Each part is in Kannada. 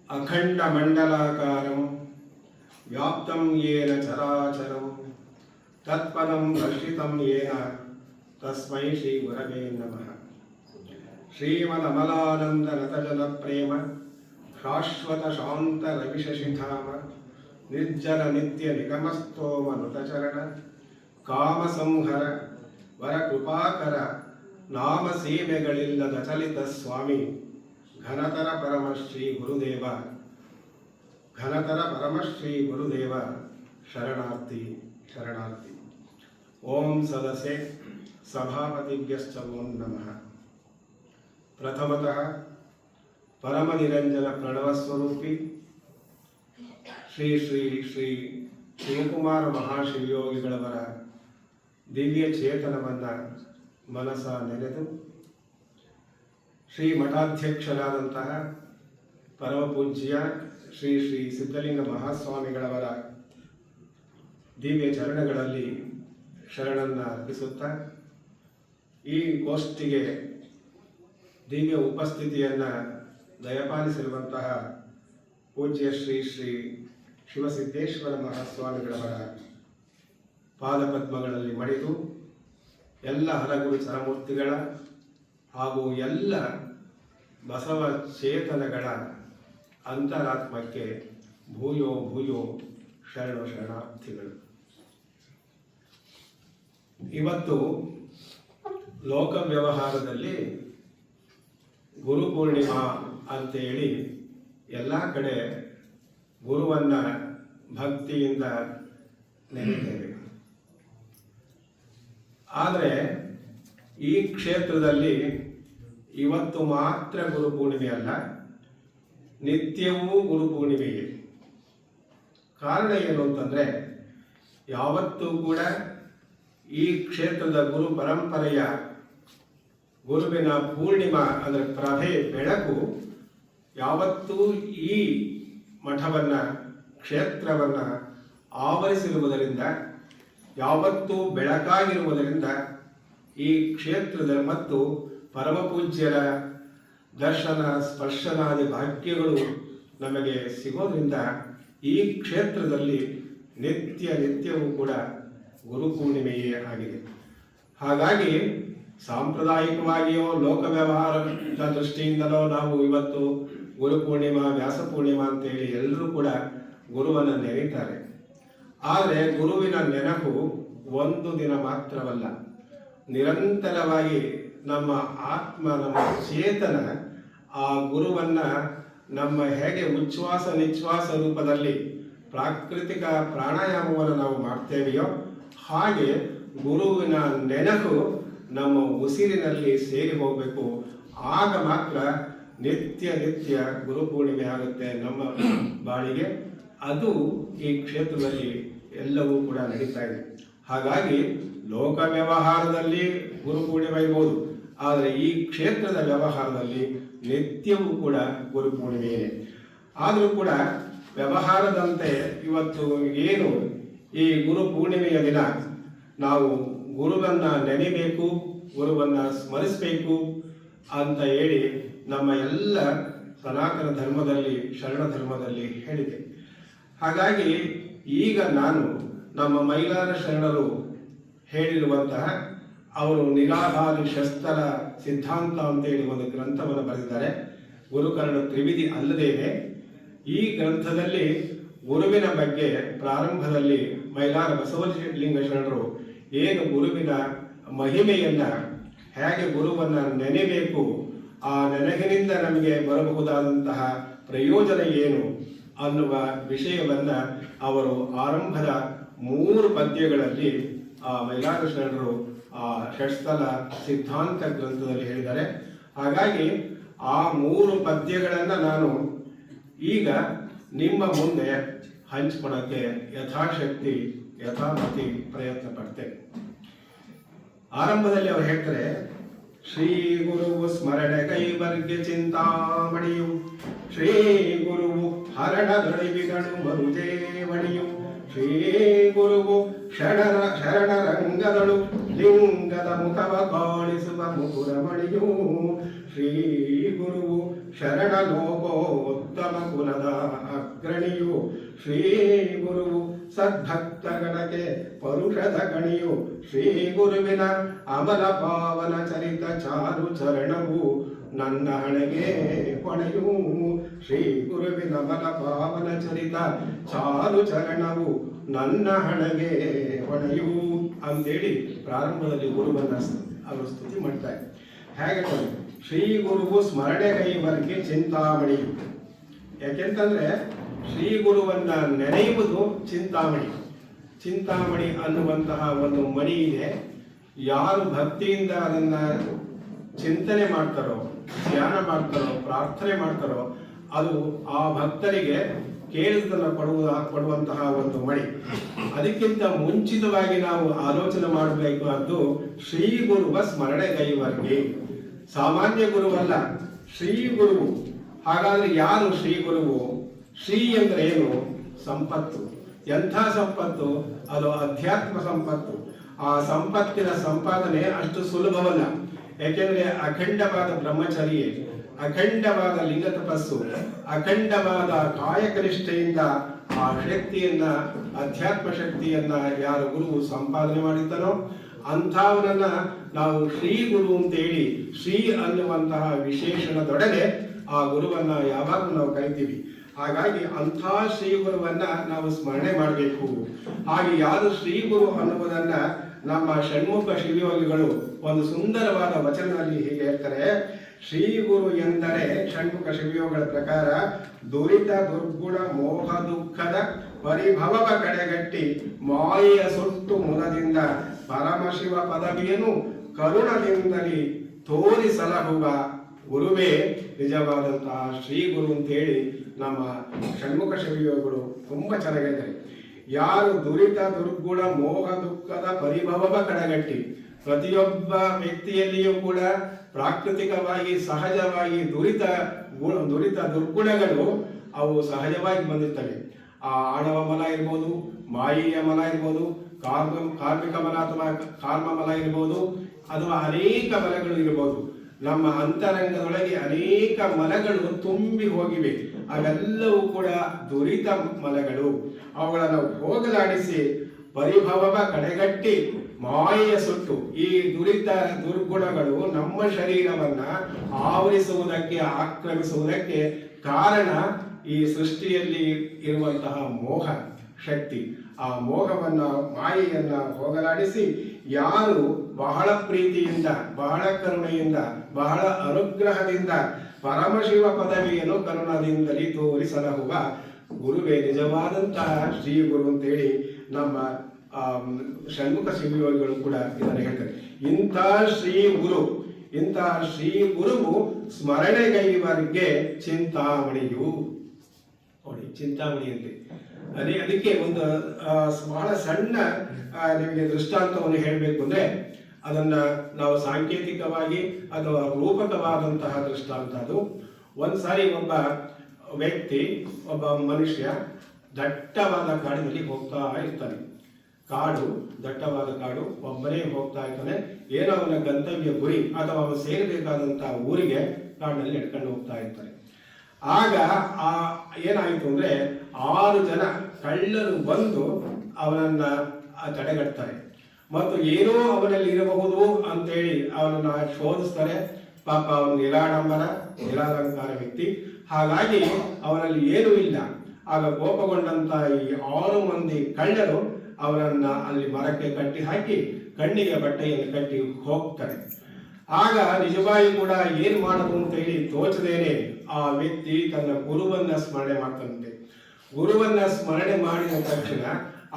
अखण्डमण्डलाकारं व्याप्तं येन चराचरं तत्पदं दर्शितं येन तस्मै श्रीगुरवे नमः। श्रीमदमलानन्दरतजलप्रेम शाश्वतशान्तरविशशिखाम निर्जरनित्यनिगमस्तोमनुतचरण कामसंहर वरकृपाकर नामसीमेಗಳಿಲ್ಲದ ಚಲಿತ ಸ್ವಾಮಿ ಘನತರ ಪರಮಶ್ರೀ ಗುರುದೇವ ಶರಣಾರ್ಥಿ ಶರಣಾರ್ಥಿ। ಓಂ ಸದಸ್ಯೆ ಸಭಾಪತಿಭ್ಯಶ್ಚ ಓಂ ನಮಃ। ಪ್ರಥಮತಃ ಪರಮ ನಿರಂಜನ ಪ್ರಣವಸ್ವರೂಪಿ ಶ್ರೀ ಶ್ರೀ ಶ್ರೀ ಶಿವಕುಮಾರ ಮಹಾಶಿವಯೋಗಿಗಳವರ ದಿವ್ಯ ಚೇತನವನ್ನು ಮನಸ ನೆನೆದು ಶ್ರೀ ಮಠಾಧ್ಯಕ್ಷರಾದಂತಹ ಪರಮಪೂಜ್ಯ ಶ್ರೀ ಶ್ರೀ ಸಿದ್ಧಲಿಂಗ ಮಹಾಸ್ವಾಮಿಗಳವರ ದಿವ್ಯ ಚರಣಗಳಲ್ಲಿ ಶರಣನ್ನು ಅರ್ಪಿಸುತ್ತಾ ಈ ಗೋಷ್ಠಿಗೆ ದಿವ್ಯ ಉಪಸ್ಥಿತಿಯನ್ನು ದಯಪಾಲಿಸಿರುವಂತಹ ಪೂಜ್ಯ ಶ್ರೀ ಶ್ರೀ ಶಿವಸಿದ್ದೇಶ್ವರ ಮಹಾಸ್ವಾಮಿಗಳವರ ಪಾದಪದ್ಮಗಳಲ್ಲಿ ಮಡಿದು ಎಲ್ಲ ಹರಗುರು ಚರಮೂರ್ತಿಗಳ ಹಾಗೂ ಎಲ್ಲ ಬಸವ ಚೇತನಗಳ ಅಂತರಾತ್ಮಕ್ಕೆ ಭೂಯೋ ಭೂಯೋ ಶರಣು ಶರಣಾರ್ಥಿಗಳು। ಇವತ್ತು ಲೋಕ ವ್ಯವಹಾರದಲ್ಲಿ ಗುರು ಪೂರ್ಣಿಮಾ ಅಂತೇಳಿ ಎಲ್ಲ ಕಡೆ ಗುರುವನ್ನು ಭಕ್ತಿಯಿಂದ ನೆನೆಯುತ್ತೇವೆ. ಆದರೆ ಈ ಕ್ಷೇತ್ರದಲ್ಲಿ ಇವತ್ತು ಮಾತ್ರ ಗುರು ಪೂರ್ಣಿಮೆ ಅಲ್ಲ, ನಿತ್ಯವೂ ಗುರು ಪೂರ್ಣಿಮೆಯೇ. ಕಾರಣ ಏನು ಅಂತಂದರೆ, ಯಾವತ್ತೂ ಕೂಡ ಈ ಕ್ಷೇತ್ರದ ಗುರು ಪರಂಪರೆಯ ಗುರುವಿನ ಪೂರ್ಣಿಮಾ ಅಂದರೆ ಪ್ರಭೆ ಬೆಳಕು ಯಾವತ್ತೂ ಈ ಮಠವನ್ನು ಕ್ಷೇತ್ರವನ್ನು ಆವರಿಸಿರುವುದರಿಂದ, ಯಾವತ್ತೂ ಬೆಳಕಾಗಿರುವುದರಿಂದ ಈ ಕ್ಷೇತ್ರದ ಮತ್ತು ಪರಮಪೂಜ್ಯರ ದರ್ಶನ ಸ್ಪರ್ಶನಾದಿ ಭಾಗ್ಯಗಳು ನಮಗೆ ಸಿಗೋದ್ರಿಂದ ಈ ಕ್ಷೇತ್ರದಲ್ಲಿ ನಿತ್ಯವೂ ಕೂಡ ಗುರು ಪೂರ್ಣಿಮೆಯೇ ಆಗಿದೆ. ಹಾಗಾಗಿ ಸಾಂಪ್ರದಾಯಿಕವಾಗಿಯೋ ಲೋಕ ವ್ಯವಹಾರದ ದೃಷ್ಟಿಯಿಂದಲೋ ನಾವು ಇವತ್ತು ಗುರು ಪೂರ್ಣಿಮಾ ವ್ಯಾಸ ಪೂರ್ಣಿಮಾ ಅಂತೇಳಿ ಎಲ್ಲರೂ ಕೂಡ ಗುರುವನ್ನು ನೆನೆಯುತ್ತಾರೆ. ಆದರೆ ಗುರುವಿನ ನೆನಪು ಒಂದು ದಿನ ಮಾತ್ರವಲ್ಲ, ನಿರಂತರವಾಗಿ ನಮ್ಮ ಆತ್ಮ ನಮ್ಮ ಚೇತನ ಆ ಗುರುವನ್ನು ನಮ್ಮ ಹೇಗೆ ಉಚ್ಛ್ವಾಸ ನಿಶ್ವಾಸ ರೂಪದಲ್ಲಿ ಪ್ರಾಕೃತಿಕ ಪ್ರಾಣಾಯಾಮವನ್ನು ನಾವು ಮಾಡ್ತೇವೆಯೋ ಹಾಗೆ ಗುರುವಿನ ನೆನಪು ನಮ್ಮ ಉಸಿರಿನಲ್ಲಿ ಸೇರಿ ಹೋಗಬೇಕು. ಆಗ ಮಾತ್ರ ನಿತ್ಯ ಗುರು ಪೂರ್ಣಿಮೆ ಆಗುತ್ತೆ ನಮ್ಮ ಬಾಳಿಗೆ. ಅದು ಈ ಕ್ಷೇತ್ರದಲ್ಲಿ ಎಲ್ಲವೂ ಕೂಡ ನಡೀತಾ ಇದೆ. ಹಾಗಾಗಿ ಲೋಕ ವ್ಯವಹಾರದಲ್ಲಿ ಗುರು ಪೂರ್ಣಿಮೆ ಇರ್ಬೋದು, ಆದರೆ ಈ ಕ್ಷೇತ್ರದ ವ್ಯವಹಾರದಲ್ಲಿ ನಿತ್ಯವೂ ಕೂಡ ಗುರು ಪೂರ್ಣಿಮೆಯೇ. ಆದರೂ ಕೂಡ ವ್ಯವಹಾರದಂತೆ ಇವತ್ತು ಏನು ಈ ಗುರು ಪೂರ್ಣಿಮೆಯ ದಿನ ನಾವು ಗುರುವನ್ನು ನೆನೆಯಬೇಕು, ಗುರುವನ್ನು ಸ್ಮರಿಸಬೇಕು ಅಂತ ಹೇಳಿ ನಮ್ಮ ಎಲ್ಲ ಸನಾತನ ಧರ್ಮದಲ್ಲಿ ಶರಣ ಧರ್ಮದಲ್ಲಿ ಹೇಳಿದೆ. ಹಾಗಾಗಿ ಈಗ ನಾನು ನಮ್ಮ ಮೈಲಾರ ಶರಣರು ಹೇಳಿರುವಂತಹ ಅವರು ನಿರಾಧಾರಿ ಶಸ್ತ್ರ ಸಿದ್ಧಾಂತ ಅಂತೇಳಿ ಒಂದು ಗ್ರಂಥವನ್ನು ಬರೆದಿದ್ದಾರೆ. ಗುರುಕರಣ ತ್ರಿವಿಧಿ ಅಲ್ಲದೇನೆ ಈ ಗ್ರಂಥದಲ್ಲಿ ಗುರುವಿನ ಬಗ್ಗೆ ಪ್ರಾರಂಭದಲ್ಲಿ ಮೈಲಾರ ಬಸವಲಿಂಗ ಶರಣರು ಏನು ಗುರುವಿನ ಮಹಿಮೆಯನ್ನು, ಹೇಗೆ ಗುರುವನ್ನು ನೆನೆಯಬೇಕು, ಆ ನೆನಹಿನಿಂದ ನಮಗೆ ಬರಬಹುದಾದಂತಹ ಪ್ರಯೋಜನ ಏನು ಅನ್ನುವ ವಿಷಯವನ್ನು ಅವರು ಆರಂಭದ 3 ಪದ್ಯಗಳಲ್ಲಿ ಆ ಮೈಲಾರ ಶರಣರು ಆ ಷಟ್ಸ್ಥಲ ಸಿದ್ಧಾಂತ ಗ್ರಂಥದಲ್ಲಿ ಹೇಳಿದ್ದಾರೆ. ಹಾಗಾಗಿ ಆ 3 ಪದ್ಯಗಳನ್ನು ನಾನು ಈಗ ನಿಮ್ಮ ಮುಂದೆ ಹಂಚಿಕೊಳ್ಳೋಕ್ಕೆ ಯಥಾಶಕ್ತಿ ಯಥಾಮತಿ ಪ್ರಯತ್ನ ಪಡ್ತೇನೆ. ಆರಂಭದಲ್ಲಿ ಅವರು ಹೇಳ್ತಾರೆ, ಶ್ರೀ ಗುರುವು ಸ್ಮರಣೆ ಕೈವರ್ಗ್ಯ ಚಿಂತಾಮಣಿಯು, ಶ್ರೀ ಗುರುವು ಹರಣದೊಳಿವಿಗಳು ಮರುಜೇವಣಿಯು, ಶ್ರೀ ಗುರುವು ಶರಣರಂಗದಳು ಲಿಂಗದ ಮುಖವ ಕಾಣಿಸುವ ಮುಕುರಮಣಿಯು, ಶ್ರೀ ಗುರುವು ಶರಣ ಲೋಕೋತ್ತಮ ಕುಲದ ಅಗ್ರಣಿಯು ಶ್ರೀ ಗುರುವು ಸದ್ಭಕ್ತಗಣಕ್ಕೆ ಪರುಷದ ಗಣಿಯು ಶ್ರೀ ಗುರುವಿನ ಅಮಲ ಪಾವನ ಚರಿತ ಚಾರು ಚರಣವು ನನ್ನ ಹಣೆಗೆ ಹೊಣೆಯು. ಶ್ರೀ ಗುರುವಿನ ಅಮಲ ಪಾವನ ಚರಿತ ಚಾರು ಚರಣವು ನನ್ನ ಹಣೆಗೆ ಹೊಣೆಯು ಅಂತೇಳಿ ಪ್ರಾರಂಭದಲ್ಲಿ ಗುರುವನ್ನ ಅವರು ಸ್ತುತಿ ಮಾಡ್ತಾರೆ. ಹೇಗೆ ಶ್ರೀ ಗುರುವು ಸ್ಮರಣೆಗೈವರ್ಗೆ ಚಿಂತಾಮಣಿಯು. ಯಾಕೆಂತಂದ್ರೆ ಶ್ರೀ ಗುರುವನ್ನ ನೆನೆಯುವುದು ಚಿಂತಾಮಣಿ. ಚಿಂತಾಮಣಿ ಅನ್ನುವಂತಹ ಒಂದು ಮಣಿ ಇದೆ. ಯಾರು ಭಕ್ತಿಯಿಂದ ಅದನ್ನ ಚಿಂತನೆ ಮಾಡ್ತಾರೋ, ಧ್ಯಾನ ಮಾಡ್ತಾರೋ, ಪ್ರಾರ್ಥನೆ ಮಾಡ್ತಾರೋ, ಅದು ಆ ಭಕ್ತರಿಗೆ ಕೇಳಿದನ್ನು ಕೊಡುವಂತಹ ಒಂದು ಮಣಿ. ಅದಕ್ಕಿಂತ ಮುಂಚಿತವಾಗಿ ನಾವು ಆಲೋಚನೆ ಮಾಡಬೇಕು. ಅದು ಶ್ರೀ ಗುರುವ ಸ್ಮರಣೆಗೈವರ್ಗೆ. ಸಾಮಾನ್ಯ ಗುರುವಲ್ಲ, ಶ್ರೀ ಗುರುವು. ಹಾಗಾದ್ರೆ ಯಾರು ಶ್ರೀ ಗುರುವು? ಶ್ರೀ ಅಂದ್ರೆ ಏನು? ಸಂಪತ್ತು. ಎಂಥ ಸಂಪತ್ತು? ಅದು ಅಧ್ಯಾತ್ಮ ಸಂಪತ್ತು. ಆ ಸಂಪತ್ತಿನ ಸಂಪಾದನೆ ಅಷ್ಟು ಸುಲಭವಲ್ಲ. ಯಾಕೆಂದ್ರೆ ಅಖಂಡವಾದ ಬ್ರಹ್ಮಚರ್ಯ, ಅಖಂಡವಾದ ಲಿಂಗ ತಪಸ್ಸು, ಅಖಂಡವಾದ ಕಾಯಕನಿಷ್ಠೆಯಿಂದ ಆ ಶಕ್ತಿಯನ್ನ, ಅಧ್ಯಾತ್ಮ ಶಕ್ತಿಯನ್ನ ಯಾರು ಗುರುವು ಸಂಪಾದನೆ ಮಾಡಿದ್ದಾನೋ ಅಂಥವನನ್ನ ನಾವು ಶ್ರೀ ಗುರು ಅಂತೇಳಿ, ಶ್ರೀ ಅನ್ನುವಂತಹ ವಿಶೇಷಣದೊಡನೆ ಆ ಗುರುವನ್ನ ಯಾವಾಗಲೂ ನಾವು ಕರಿತೀವಿ. ಹಾಗಾಗಿ ಅಂಥ ಶ್ರೀ ಗುರುವನ್ನ ನಾವು ಸ್ಮರಣೆ ಮಾಡಬೇಕು. ಹಾಗೆ ಯಾರು ಶ್ರೀ ಗುರು ಅನ್ನುವುದನ್ನ ನಮ್ಮ ಷಣ್ಮುಖ ಶಿವಯೋಗಿಗಳು ಒಂದು ಸುಂದರವಾದ ವಚನದಲ್ಲಿ ಹೀಗೆ ಹೇಳ್ತಾರೆ. ಶ್ರೀ ಗುರು ಎಂದರೆ ಷಣ್ಮುಖ ಶಿವಯೋಗಿಗಳ ಪ್ರಕಾರ ದುರಿತ ದುರ್ಗುಣ ಮೋಹ ದುಃಖದ ಪರಿಭವವ ಕಡೆಗಟ್ಟಿ ಮಾಯೆಯ ಸುಟ್ಟು ಮುದದಿಂದ ಪರಮಶಿವ ಪದವಿಯನ್ನು ಕರುಣದಿಂದಲೇ ತೋರಿಸಲಹುವ ಗುರುವೇ ನಿಜವಾದಂತಹ ಶ್ರೀ ಗುರು ಅಂತೇಳಿ ನಮ್ಮ ಷಣ್ಮುಖ ಶಿವಯೋಗಿಗಳು ತುಂಬಾ ಚೆನ್ನಾಗಿದ್ದಾರೆ. ಯಾರು ದುರಿತ ದುರ್ಗುಣ ಮೋಹ ದುಃಖದ ಪರಿಭವವ ಕಡೆಗಟ್ಟಿ, ಪ್ರತಿಯೊಬ್ಬ ವ್ಯಕ್ತಿಯಲ್ಲಿಯೂ ಕೂಡ ಪ್ರಾಕೃತಿಕವಾಗಿ ಸಹಜವಾಗಿ ದುರಿತ ದುರ್ಗುಣಗಳು ಅವು ಸಹಜವಾಗಿ ಬಂದಿರ್ತವೆ. ಆ ಆಣವ ಮಲ ಇರ್ಬೋದು, ಮಾಯೆಯ ಮಲ ಇರ್ಬೋದು, ಕಾರ್ಮಿಕ ಮಲ ಅಥವಾ ಕಾರ್ಮ ಮಲ ಇರ್ಬೋದು, ಅಥವಾ ಅನೇಕ ಮಲಗಳು ಇರ್ಬೋದು. ನಮ್ಮ ಅಂತರಂಗದೊಳಗೆ ಅನೇಕ ಮಲಗಳು ತುಂಬಿ ಹೋಗಿವೆ. ಅವೆಲ್ಲವೂ ಕೂಡ ದುರಿತ ಮಲಗಳು. ಅವುಗಳನ್ನು ಹೋಗಲಾಡಿಸಿ ಪರಿಭವವ ಕಡೆಗಟ್ಟಿ ಮಾಯೆಯ ಸುಟ್ಟು, ಈ ದುರಿತ ದುರ್ಗುಣಗಳು ನಮ್ಮ ಶರೀರವನ್ನ ಆವರಿಸುವುದಕ್ಕೆ, ಆಕ್ರಮಿಸುವುದಕ್ಕೆ ಕಾರಣ ಈ ಸೃಷ್ಟಿಯಲ್ಲಿ ಇರುವಂತಹ ಮೋಹ ಶಕ್ತಿ. ಆ ಮೋಹವನ್ನ, ಮಾಯೆಯನ್ನ ಹೋಗಲಾಡಿಸಿ ಯಾರು ಬಹಳ ಪ್ರೀತಿಯಿಂದ, ಬಹಳ ಕರುಣೆಯಿಂದ, ಬಹಳ ಅನುಗ್ರಹದಿಂದ ಪರಮಶಿವ ಪದವಿಯನ್ನು ಕರುಣದಿಂದಲೇ ತೋರಿಸಲಹುವ ಗುರುವೇ ನಿಜವಾದಂತಹ ಶ್ರೀ ಗುರು ಅಂತೇಳಿ ನಮ್ಮ ಷಣ್ಮುಖ ಶಿವಯೋಗಿಗಳು ಕೂಡ ಇದನ್ನು ಹೇಳ್ತಾರೆ. ಇಂಥ ಶ್ರೀ ಗುರುವು ಸ್ಮರಣೆಗೈವರ್ಗೆ ಚಿಂತಾಮಣಿಯು. ನೋಡಿ, ಚಿಂತಾಮಣಿ ಅಂತೆ. ಅದಕ್ಕೆ ಒಂದು ಬಹಳ ಸಣ್ಣ ನಿಮಗೆ ದೃಷ್ಟಾಂತವನ್ನು ಹೇಳಬೇಕು ಅಂದ್ರೆ ಅದನ್ನ ನಾವು ಸಾಂಕೇತಿಕವಾಗಿ ಅಥವಾ ರೂಪಕವಾದಂತಹ ದೃಷ್ಟಾಂತ. ಅದು ಒಂದ್ಸಾರಿ ಒಬ್ಬ ವ್ಯಕ್ತಿ, ಒಬ್ಬ ಮನುಷ್ಯ ದಟ್ಟವಾದ ಕಾಡಿನಲ್ಲಿ ಹೋಗ್ತಾ ಇರ್ತಾನೆ. ದಟ್ಟವಾದ ಕಾಡು, ಒಬ್ಬನೇ ಹೋಗ್ತಾ ಇರ್ತಾನೆ. ಏನೋ ಅವನ ಗಂತವ್ಯ ಗುರಿ ಅಥವಾ ಅವನು ಸೇರಬೇಕಾದಂತಹ ಊರಿಗೆ ಕಾಡಿನಲ್ಲಿ ನಡ್ಕೊಂಡು ಹೋಗ್ತಾ ಇರ್ತಾನೆ. ಆಗ ಏನಾಯಿತು ಅಂದ್ರೆ 6 ಜನ ಕಳ್ಳರು ಬಂದು ಅವನನ್ನ ತಡೆಗಟ್ತಾರೆ ಮತ್ತು ಏನೋ ಅವನಲ್ಲಿ ಇರಬಹುದು ಅಂತೇಳಿ ಅವನನ್ನ ಶೋಧಿಸ್ತಾರೆ. ಪಾಪ ಅವನು ನಿರಾಲಂಕಾರ ವ್ಯಕ್ತಿ, ಹಾಗಾಗಿ ಅವನಲ್ಲಿ ಏನೂ ಇಲ್ಲ. ಆಗ ಕೋಪಗೊಂಡಂತ ಈ 6 ಮಂದಿ ಕಳ್ಳರು ಅವನನ್ನ ಅಲ್ಲಿ ಮರಕ್ಕೆ ಕಟ್ಟಿ ಹಾಕಿ ಕಣ್ಣಿಗೆ ಬಟ್ಟೆಯನ್ನು ಕಟ್ಟಿ ಹೋಗ್ತಾರೆ. ಆಗ ನಿಜವಾಗಿ ಕೂಡ ಏನ್ ಮಾಡೋದು ಅಂತ ಹೇಳಿ ತೋಚದೇನೆ ಆ ವ್ಯಕ್ತಿ ತನ್ನ ಗುರುವನ್ನ ಸ್ಮರಣೆ ಮಾಡ್ತಾನಂತೆ. ಗುರುವನ್ನ ಸ್ಮರಣೆ ಮಾಡಿದ ತಕ್ಷಣ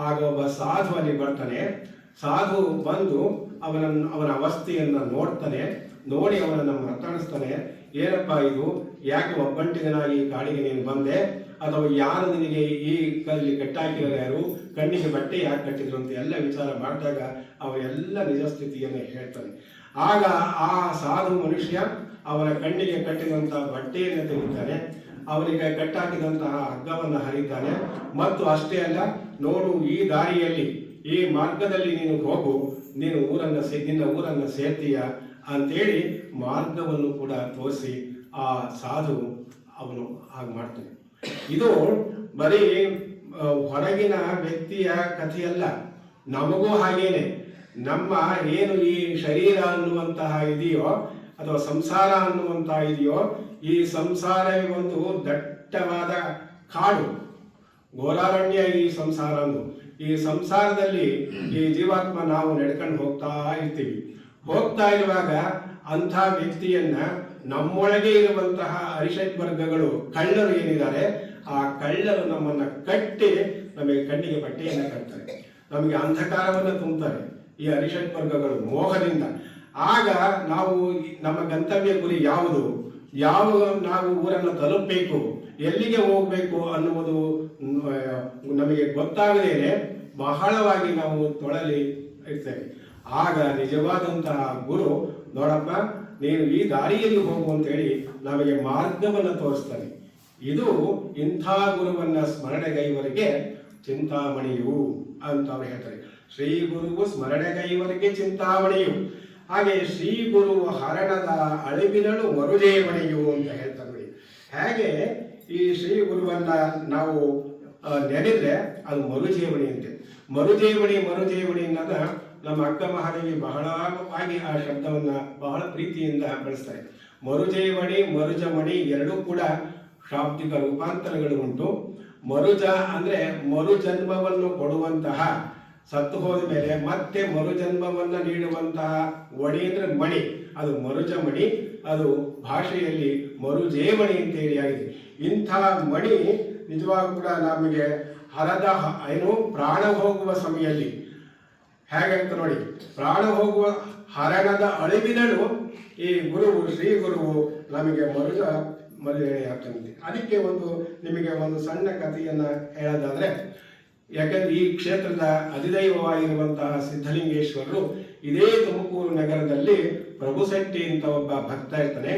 ಆಗ ಒಬ್ಬ ಸಾಧು ಅಲ್ಲಿ ಬರ್ತಾನೆ. ಸಾಧು ಬಂದು ಅವನ ಅವಸ್ಥೆಯನ್ನ ನೋಡ್ತಾನೆ. ನೋಡಿ ಅವನನ್ನ ಮಾತಾಡಿಸ್ತಾನೆ. ಏನಪ್ಪಾ ಇದು, ಯಾಕೆ ಒಬ್ಬಂಟಿಗನಾಗಿ ಕಾಡಿಗೆ ನೀನು ಬಂದೆ, ಅಥವಾ ಯಾರು ನಿನಗೆ ಈ ಕಲ್ಲಿ ಕಟ್ಟಾಕಿರೋ ಯಾರು, ಕಣ್ಣಿಗೆ ಬಟ್ಟೆ ಯಾಕೆ ಕಟ್ಟಿದ್ರು ಅಂತ ಎಲ್ಲ ವಿಚಾರ ಮಾಡಿದಾಗ ಅವೆಲ್ಲ ನಿಜ ಸ್ಥಿತಿಯನ್ನು ಹೇಳ್ತಾನೆ. ಆಗ ಆ ಸಾಧು ಮನುಷ್ಯ ಅವನ ಕಣ್ಣಿಗೆ ಕಟ್ಟಿದಂತಹ ಬಟ್ಟೆಯನ್ನು ತೆಗಿತಾನೆ, ಅವನಿಗೆ ಕಟ್ಟಾಕಿದಂತಹ ಹಗ್ಗವನ್ನು ಹರಿತಾನೆ. ಮತ್ತು ಅಷ್ಟೇ ಅಲ್ಲ, ನೋಡು ಈ ದಾರಿಯಲ್ಲಿ, ಈ ಮಾರ್ಗದಲ್ಲಿ ನೀನು ಹೋಗು, ನಿನ್ನ ಊರನ್ನ ಸೇರ್ತೀಯ ಅಂತೇಳಿ ಮಾರ್ಗವನ್ನು ಕೂಡ ತೋರಿಸಿ ಆ ಸಾಧು ಅವನು ಹಾಗೆ ಮಾಡ್ತಾನೆ. ಇದು ಬರೀ ಹೊರಗಿನ ವ್ಯಕ್ತಿಯ ಕಥೆಯಲ್ಲ, ನಮಗೂ ಹಾಗೇನೆ. ನಮ್ಮ ಏನು ಈ ಶರೀರ ಅನ್ನುವಂತಹ ಇದೆಯೋ ಅಥವಾ ಸಂಸಾರ ಅನ್ನುವಂತಹ ಇದೆಯೋ, ಈ ಸಂಸಾರವೇ ಒಂದು ದಟ್ಟವಾದ ಕಾಡು, ಘೋರಾರಣ್ಯ ಈ ಸಂಸಾರ. ಈ ಸಂಸಾರದಲ್ಲಿ ಈ ಜೀವಾತ್ಮ ನಾವು ನಡ್ಕೊಂಡು ಹೋಗ್ತಾ ಇರುವಾಗ ಅಂಥ ವ್ಯಕ್ತಿಯನ್ನ ನಮ್ಮೊಳಗೆ ಇರುವಂತಹ ಅರಿಷಡ್ ವರ್ಗಗಳು, ಕಳ್ಳರು ಏನಿದ್ದಾರೆ, ಆ ಕಳ್ಳರು ನಮ್ಮನ್ನ ಕಟ್ಟಿ ನಮಗೆ ಕಣ್ಣಿಗೆ ಬಟ್ಟೆಯನ್ನು ಕಟ್ತಾರೆ, ನಮಗೆ ಅಂಧಕಾರವನ್ನು ತುಂಬುತ್ತಾರೆ ಈ ಅರಿಷಡ್ ವರ್ಗಗಳು ಮೋಹದಿಂದ. ಆಗ ನಾವು ನಮ್ಮ ಗಂತವ್ಯ ಗುರಿ ಯಾವುದು, ಯಾವ ನಾವು ಊರನ್ನು ತಲುಪಬೇಕು, ಎಲ್ಲಿಗೆ ಹೋಗ್ಬೇಕು ಅನ್ನುವುದು ನಮಗೆ ಗೊತ್ತಾಗದೇನೆ ಬಹಳವಾಗಿ ನಾವು ತೊಳಲಿ ಇರ್ತೇವೆ. ಆಗ ನಿಜವಾದಂತಹ ಗುರು, ನೋಡಪ್ಪ ನೀನು ಈ ದಾರಿಯಲ್ಲಿ ಹೋಗು ಅಂತೇಳಿ ನಮಗೆ ಮಾರ್ಗವನ್ನು ತೋರಿಸ್ತಾನೆ. ಇದು ಇಂಥ ಗುರುವನ್ನ ಸ್ಮರಣೆಗೈವರಿಗೆ ಚಿಂತಾಮಣಿಯು ಅಂತ ಅವ್ರು ಹೇಳ್ತಾರೆ. ಶ್ರೀ ಗುರುವು ಸ್ಮರಣೆಗೈವರಿಗೆ ಚಿಂತಾಮಣಿಯು. ಹಾಗೆ ಶ್ರೀ ಗುರುವ ಹರಣದ ಅಳಿವಿನಳು ಮರುಜೇವಣಿಯು ಅಂತ ಹೇಳ್ತಾರೆ ನೋಡಿ. ಹೇಗೆ ಈ ಶ್ರೀ ಗುರುವನ್ನ ನಾವು ನೆನೆದ್ರೆ ಅದು ಮರುಜೀವಣಿ ಅಂತೆ. ಮರುಜೀವಣಿ ಅನ್ನೋದ ನಮ್ಮ ಅಕ್ಕ ಮಹಾದೇವಿ ಬಹಳವಾಗಿ ಆ ಶಬ್ದವನ್ನ ಬಹಳ ಪ್ರೀತಿಯಿಂದ ಬಳಸ್ತಾರೆ. ಮರುಜೀವಣಿ, ಮರುಜಮಣಿ ಎರಡೂ ಕೂಡ ಶಾಬ್ದಿಕ ರೂಪಾಂತರಗಳು ಉಂಟು. ಮರುಜ ಅಂದ್ರೆ ಮರುಜನ್ಮವನ್ನು ಕೊಡುವಂತಹ, ಸತ್ತು ಹೋದ ಮೇಲೆ ಮತ್ತೆ ಮರುಜನ್ಮವನ್ನ ನೀಡುವಂತಹ ಒಡಿ ಅಂದ್ರೆ ಮಣಿ, ಅದು ಮರುಜಮಣಿ. ಅದು ಭಾಷೆಯಲ್ಲಿ ಮರುಜೇವಣಿ ಅಂತೇಳಿ ಆಗಿದೆ. ಇಂಥ ಮಣಿ ನಿಜವಾಗೂ ಕೂಡ ನಮಗೆ ಏನು ಪ್ರಾಣ ಹೋಗುವ ಸಮಯದಲ್ಲಿ ಹೇಗಂತ ನೋಡಿ, ಪ್ರಾಣ ಹೋಗುವ ಹರಣದ ಅಳಿವಿನಳು ಈ ಗುರುವು, ಶ್ರೀ ಗುರುವು ನಮಗೆ ಮರುಜೇವಣಿ ಆಗ್ತದೆ. ಅದಕ್ಕೆ ನಿಮಗೆ ಒಂದು ಸಣ್ಣ ಕಥೆಯನ್ನ ಹೇಳೋದಾದ್ರೆ, ಯಾಕಂದ್ರೆ ಈ ಕ್ಷೇತ್ರದ ಅಧಿದೈವವಾಗಿರುವಂತಹ ಸಿದ್ಧಲಿಂಗೇಶ್ವರರು ಇದೇ ತುಮಕೂರು ನಗರದಲ್ಲಿ ಪ್ರಭುಶೆಟ್ಟಿ ಅಂತ ಒಬ್ಬ ಭಕ್ತ ಇರ್ತಾನೆ.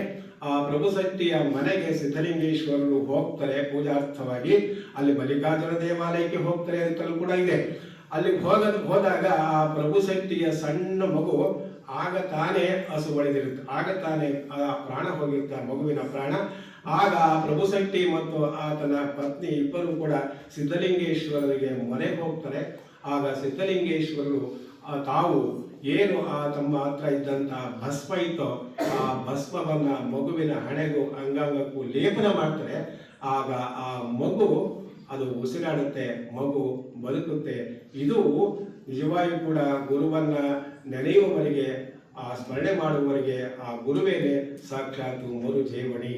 ಆ ಪ್ರಭುಶೆಟ್ಟಿಯ ಮನೆಗೆ ಸಿದ್ಧಲಿಂಗೇಶ್ವರರು ಹೋಗ್ತಾರೆ ಪೂಜಾರ್ಥವಾಗಿ. ಅಲ್ಲಿ ಮಲ್ಲಿಕಾರ್ಜುನ ದೇವಾಲಯಕ್ಕೆ ಹೋಗ್ತಾರೆ ಅಂತಲೂ ಕೂಡ ಇದೆ. ಅಲ್ಲಿ ಹೋದಾಗ ಆ ಪ್ರಭುಶೆಟ್ಟಿಯ ಸಣ್ಣ ಮಗು ಆಗ ತಾನೇ ಹಸು ಒಡೆದಿರುತ್ತೆ, ಆಗ ತಾನೇ ಆ ಪ್ರಾಣ ಹೋಗಿರುತ್ತೆ, ಆ ಮಗುವಿನ ಪ್ರಾಣ. ಆಗ ಪ್ರಭುಶೆಟ್ಟಿ ಮತ್ತು ಆತನ ಪತ್ನಿ ಇಬ್ಬರು ಕೂಡ ಸಿದ್ಧಲಿಂಗೇಶ್ವರರಿಗೆ ಮನೆಗೆ ಹೋಗ್ತಾರೆ. ಆಗ ಸಿದ್ಧಲಿಂಗೇಶ್ವರರು ತಾವು ಏನು ಆ ತಮ್ಮ ಹತ್ರ ಇದ್ದಂತಹ ಭಸ್ಮ ಇತ್ತೋ ಆ ಭಸ್ಮವನ್ನ ಮಗುವಿನ ಹಣೆಗೂ ಅಂಗಾಂಗಕ್ಕೂ ಲೇಪನ ಮಾಡ್ತಾರೆ. ಆಗ ಆ ಮಗು ಅದು ಉಸಿರಾಡುತ್ತೆ, ಮಗು ಬದುಕುತ್ತೆ. ಇದು ನಿಜವಾಗಿಯೂ ಕೂಡ ಗುರುವನ್ನ ನೆನೆಯುವವರಿಗೆ, ಆ ಸ್ಮರಣೆ ಮಾಡುವವರಿಗೆ ಆ ಗುರುವೇನೆ ಸಾಕ್ಷಾತ್ ಮರುಜೇವಣಿ,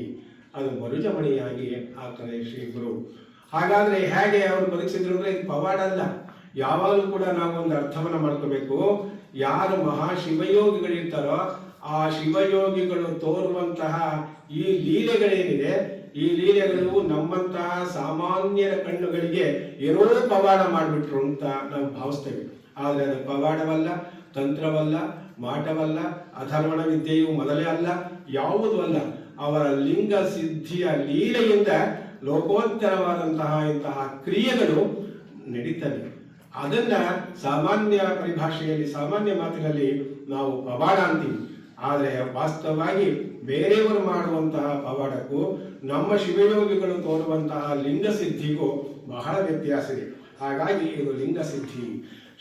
ಅದು ಮರುಜಮಣಿಯಾಗಿ ಆಗ್ತದೆ ಶ್ರೀ ಗುರು. ಹಾಗಾದ್ರೆ ಹೇಗೆ ಅವರು ಬದುಕಿಸಿದ್ರು ಅಂದ್ರೆ ಇದು ಪವಾಡ ಅಲ್ಲ. ಯಾವಾಗಲೂ ಕೂಡ ನಾವು ಒಂದು ಅರ್ಥವನ್ನ ಮಾಡ್ಕೋಬೇಕು. ಯಾರು ಮಹಾಶಿವಯೋಗಿಗಳಿರ್ತಾರೋ ಆ ಶಿವಯೋಗಿಗಳು ತೋರುವಂತಹ ಈ ಲೀಲೆಗಳೇನಿದೆ, ಈ ಲೀಲೆಗಳು ನಮ್ಮಂತಹ ಸಾಮಾನ್ಯರ ಕಣ್ಣುಗಳಿಗೆ ಏನೋ ಪವಾಡ ಮಾಡಿಬಿಟ್ರು ಅಂತ ನಾವು ಭಾವಿಸ್ತೇವೆ. ಆದರೆ ಅದು ಪವಾಡವಲ್ಲ, ತಂತ್ರವಲ್ಲ, ಮಾಟವಲ್ಲ, ಅಥರ್ವಣ ವಿದ್ಯೆಯು ಮೊದಲೇ ಅಲ್ಲ, ಯಾವುದೂ ಅಲ್ಲ. ಅವರ ಲಿಂಗ ಸಿದ್ಧಿಯ ಲೀಲೆಯಿಂದ ಲೋಕೋತ್ತರವಾದಂತಹ ಇಂತಹ ಕ್ರಿಯೆಗಳು ನಡೀತವೆ. ಅದನ್ನ ಸಾಮಾನ್ಯ ಪರಿಭಾಷೆಯಲ್ಲಿ, ಸಾಮಾನ್ಯ ಮಾತಿನಲ್ಲಿ ನಾವು ಪವಾಡ ಅಂತೀವಿ. ಆದರೆ ವಾಸ್ತವವಾಗಿ ಬೇರೆಯವರು ಮಾಡುವಂತಹ ಪವಾಡಕ್ಕೂ ನಮ್ಮ ಶಿವಯೋಗಿಗಳು ತೋರುವಂತಹ ಲಿಂಗ ಸಿದ್ಧಿಗೂ ಬಹಳ ವ್ಯತ್ಯಾಸ ಇದೆ. ಹಾಗಾಗಿ ಇದು ಲಿಂಗ ಸಿದ್ಧಿ.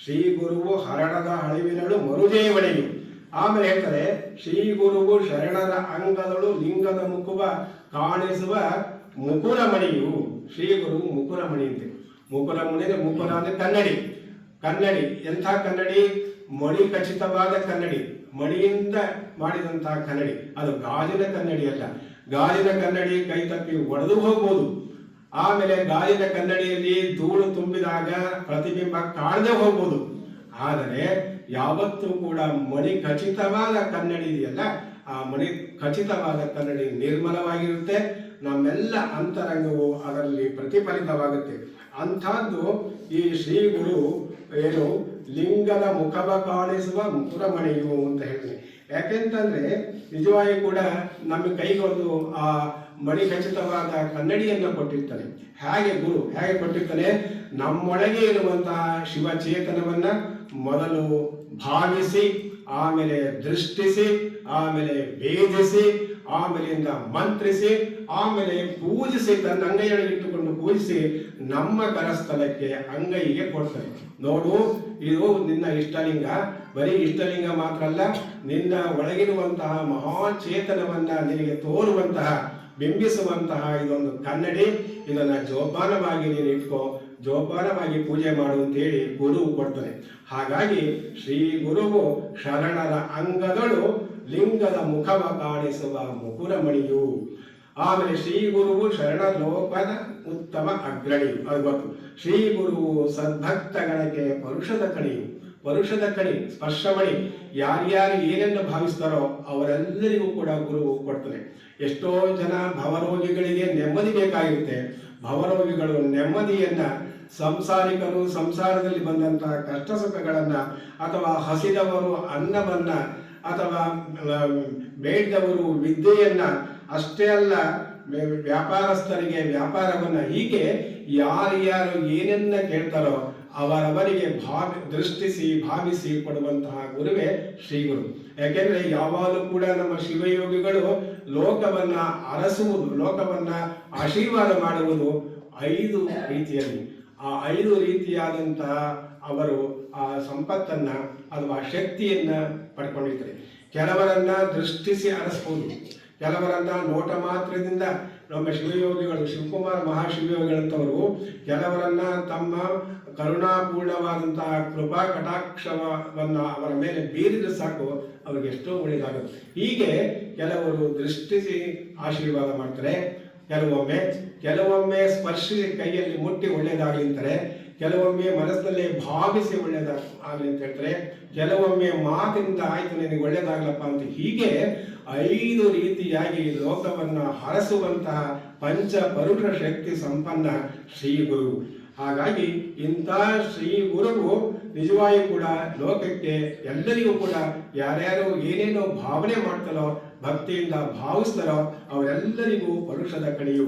ಶ್ರೀ ಗುರುವು ಹರಣದ ಅಳಿವಿನಳು ಮರುಜೇವಣಿಯು. ಆಮೇಲೆ ಹೇಳ್ತಾರೆ, ಶ್ರೀ ಗುರುವು ಶರಣರ ಅಂಗದಳು ಲಿಂಗದ ಮುಖವ ಕಾಣಿಸುವ ಮುಕುರಮಣಿಯು. ಶ್ರೀ ಗುರುವು ಮುಕುರಮಣಿ ಅಂತೆ. ಮುಕುರಮಣಿ ಅಂದ್ರೆ, ಮುಕುರ ಅಂದ್ರೆ ಕನ್ನಡಿ. ಕನ್ನಡಿ ಎಂಥ ಕನ್ನಡಿ? ಮಣಿ ಖಚಿತವಾದ ಕನ್ನಡಿ, ಮಣಿಯಿಂದ ಮಾಡಿದಂತಹ ಕನ್ನಡಿ. ಅದು ಗಾಜಿನ ಕನ್ನಡಿ ಅಲ್ಲ. ಗಾಜಿನ ಕನ್ನಡಿ ಕೈ ತಪ್ಪಿ ಒಡೆದು ಹೋಗ್ಬೋದು. ಆಮೇಲೆ ಗಾಜಿನ ಕನ್ನಡಿಯಲ್ಲಿ ಧೂಳು ತುಂಬಿದಾಗ ಪ್ರತಿಬಿಂಬ ಕಾಣದೆ ಹೋಗ್ಬೋದು. ಆದರೆ ಯಾವತ್ತೂ ಕೂಡ ಮಣಿ ಖಚಿತವಾದ ಕನ್ನಡಿ ಇದೆಯಲ್ಲ, ಆ ಮಣಿ ಖಚಿತವಾದ ಕನ್ನಡಿ ನಿರ್ಮಲವಾಗಿರುತ್ತೆ. ನಮ್ಮೆಲ್ಲ ಅಂತರಂಗವು ಅದರಲ್ಲಿ ಪ್ರತಿಫಲಿತವಾಗುತ್ತೆ. ಅಂಥದ್ದು ಈ ಶ್ರೀ ಗುರು ಏನು ಲಿಂಗದ ಮುಖವ ಕಾಣಿಸುವ ಮುಕುರಮಣಿಯು ಅಂತ ಹೇಳ್ತೀನಿ. ಯಾಕೆಂತಂದ್ರೆ ನಿಜವಾಗಿ ಕೂಡ ನಮ್ಮ ಕೈಗೊಂದು ಆ ಮಣಿ ಖಚಿತವಾದ ಕನ್ನಡಿಯನ್ನು ಕೊಟ್ಟಿರ್ತಾನೆ. ಗುರು ಹೇಗೆ ಕೊಟ್ಟಿರ್ತಾನೆ? ನಮ್ಮೊಳಗೆ ಇರುವಂತಹ ಶಿವಚೇತನವನ್ನ ಮೊದಲು ಭಾವಿಸಿ, ಆಮೇಲೆ ದೃಷ್ಟಿಸಿ, ಆಮೇಲೆ ಭೇದಿಸಿ, ಆಮೇಲಿಂದ ಮಂತ್ರಿಸಿ, ಆಮೇಲೆ ಪೂಜಿಸಿ, ತನ್ನ ಅಂಗೈಯೊಳಗಿಟ್ಟುಕೊಂಡು ಪೂಜಿಸಿ ನಮ್ಮ ಕರಸ್ಥಲಕ್ಕೆ ಅಂಗೈಗೆ ಕೊಡ್ತಾರೆ. ನೋಡು, ಇದು ನಿನ್ನ ಇಷ್ಟಲಿಂಗ. ಬರೀ ಇಷ್ಟಲಿಂಗ ಮಾತ್ರ ಅಲ್ಲ, ನಿನ್ನ ಒಳಗಿರುವಂತಹ ಮಹಾಚೇತನವನ್ನ ನಿನಗೆ ತೋರುವಂತಹ, ಬಿಂಬಿಸುವಂತಹ ಇದೊಂದು ಕನ್ನಡಿ. ಇದನ್ನ ಜೋಪಾನವಾಗಿ ನೀನು ಇಟ್ಕೋ, ಜೋಪಾನವಾಗಿ ಪೂಜೆ ಮಾಡು ಅಂತೇಳಿ ಗುರುವು ಕೊಡ್ತಾನೆ. ಹಾಗಾಗಿ ಶ್ರೀ ಗುರುವು ಶರಣರ ಅಂಗಗಳು ಲಿಂಗದ ಮುಖವ ಕಾಣಿಸುವ ಮುಕುರಮಣಿಯು. ಆಮೇಲೆ ಶ್ರೀ ಗುರುವು ಶರಣ ಲೋಕದ ಉತ್ತಮ ಅಗ್ರಣಿಯು. ಅದು ಗೊತ್ತು. ಶ್ರೀ ಗುರುವು ಸದ್ಭಕ್ತಗಳಿಗೆ ಪರುಷದ ಕಣಿಯು. ಪರುಷದ ಕಣಿ, ಸ್ಪರ್ಶಮಣಿ. ಯಾರ್ಯಾರು ಏನೆನ್ನು ಭಾವಿಸ್ತಾರೋ ಅವರೆಲ್ಲರಿಗೂ ಕೂಡ ಗುರುವು ಕೊಡ್ತಾನೆ. ಎಷ್ಟೋ ಜನ ಭವರೋಗಿಗಳಿಗೆ ನೆಮ್ಮದಿ ಬೇಕಾಗಿರುತ್ತೆ. ಭವರೋಗಿಗಳು ನೆಮ್ಮದಿಯನ್ನ, ಸಂಸಾರಿಕರು ಸಂಸಾರದಲ್ಲಿ ಬಂದಂತಹ ಕಷ್ಟ ಸುಖಗಳನ್ನ, ಅಥವಾ ಹಸಿದವರು ಅನ್ನವನ್ನ, ಅಥವಾ ಬೇಡದವರು ವಿದ್ಯೆಯನ್ನ, ಅಷ್ಟೇ ಅಲ್ಲ ವ್ಯಾಪಾರಸ್ಥರಿಗೆ ವ್ಯಾಪಾರವನ್ನ, ಹೀಗೆ ಯಾರ್ಯಾರು ಏನನ್ನ ಕೇಳ್ತಾರೋ ಅವರವರಿಗೆ ದೃಷ್ಟಿಸಿ ಭಾವಿಸಿ ಕೊಡುವಂತಹ ಗುರುವೇ ಶ್ರೀಗುರು. ಯಾಕೆಂದ್ರೆ ಯಾವಾಗಲೂ ಕೂಡ ನಮ್ಮ ಶಿವಯೋಗಿಗಳು ಲೋಕವನ್ನ ಅರಸುವುದು, ಲೋಕವನ್ನ ಆಶೀರ್ವಾದ ಮಾಡುವುದು 5 ರೀತಿಯಲ್ಲಿ. ಆ 5 ರೀತಿಯಾದಂತಹ ಅವರು ಆ ಸಂಪತ್ತನ್ನ ಅಥವಾ ಶಕ್ತಿಯನ್ನ ಪಡ್ಕೊಂಡಿರ್ತಾರೆ. ಕೆಲವರನ್ನ ದೃಷ್ಟಿಸಿ ಅರಸಬಹುದು, ಕೆಲವರನ್ನ ನೋಟ ಮಾತ್ರದಿಂದ. ನಮ್ಮ ಶಿವಯೋಗಿಗಳು, ಶಿವಕುಮಾರ ಮಹಾಶಿವಯೋಗಿಗಳಂತವರು ಕೆಲವರನ್ನ ತಮ್ಮ ಕರುಣಾಪೂರ್ಣವಾದಂತಹ ಕೃಪಾ ಕಟಾಕ್ಷವನ್ನ ಅವರ ಮೇಲೆ ಬೀರಿದ್ರೆ ಸಾಕು, ಅವ್ರಿಗೆ ಎಷ್ಟೋ ಒಳ್ಳೆಯದಾಗುತ್ತೆ. ಹೀಗೆ ಕೆಲವರು ದೃಷ್ಟಿಸಿ ಆಶೀರ್ವಾದ ಮಾಡ್ತಾರೆ. ಕೆಲವೊಮ್ಮೆ ಸ್ಪರ್ಶಿಸಿ ಕೈಯಲ್ಲಿ ಮುಟ್ಟಿ ಒಳ್ಳೆಯದಾಗಲಿ ಅಂತಾರೆ. ಕೆಲವೊಮ್ಮೆ ಮನಸ್ಸಿನಲ್ಲಿ ಭಾವಿಸಿ ಒಳ್ಳೆಯದಾಗಲಿ ಅಂತ ಹೇಳ್ತಾರೆ. ಕೆಲವೊಮ್ಮೆ ಮಾತಿನಿಂದ ಆಯ್ತು ನಿನಗೆ ಒಳ್ಳೆಯದಾಗ್ಲಪ್ಪ ಅಂತ. ಹೀಗೆ 5 ರೀತಿಯಾಗಿ ಲೋಕವನ್ನ ಹರಸುವಂತಹ ಪಂಚ ಪರುಷ ಶಕ್ತಿ ಸಂಪನ್ನ ಶ್ರೀ ಗುರು. ಹಾಗಾಗಿ ಇಂಥ ಶ್ರೀ ಗುರುವು ನಿಜವಾಗಿ ಕೂಡ ಲೋಕಕ್ಕೆ ಎಲ್ಲರಿಗೂ ಕೂಡ ಯಾರ್ಯಾರು ಏನೇನೋ ಭಾವನೆ ಮಾಡ್ತಾರೋ, ಭಕ್ತಿಯಿಂದ ಭಾವಿಸ್ತಾರೋ ಅವರೆಲ್ಲರಿಗೂ ಪರುಷದ ಕಣಿಯು.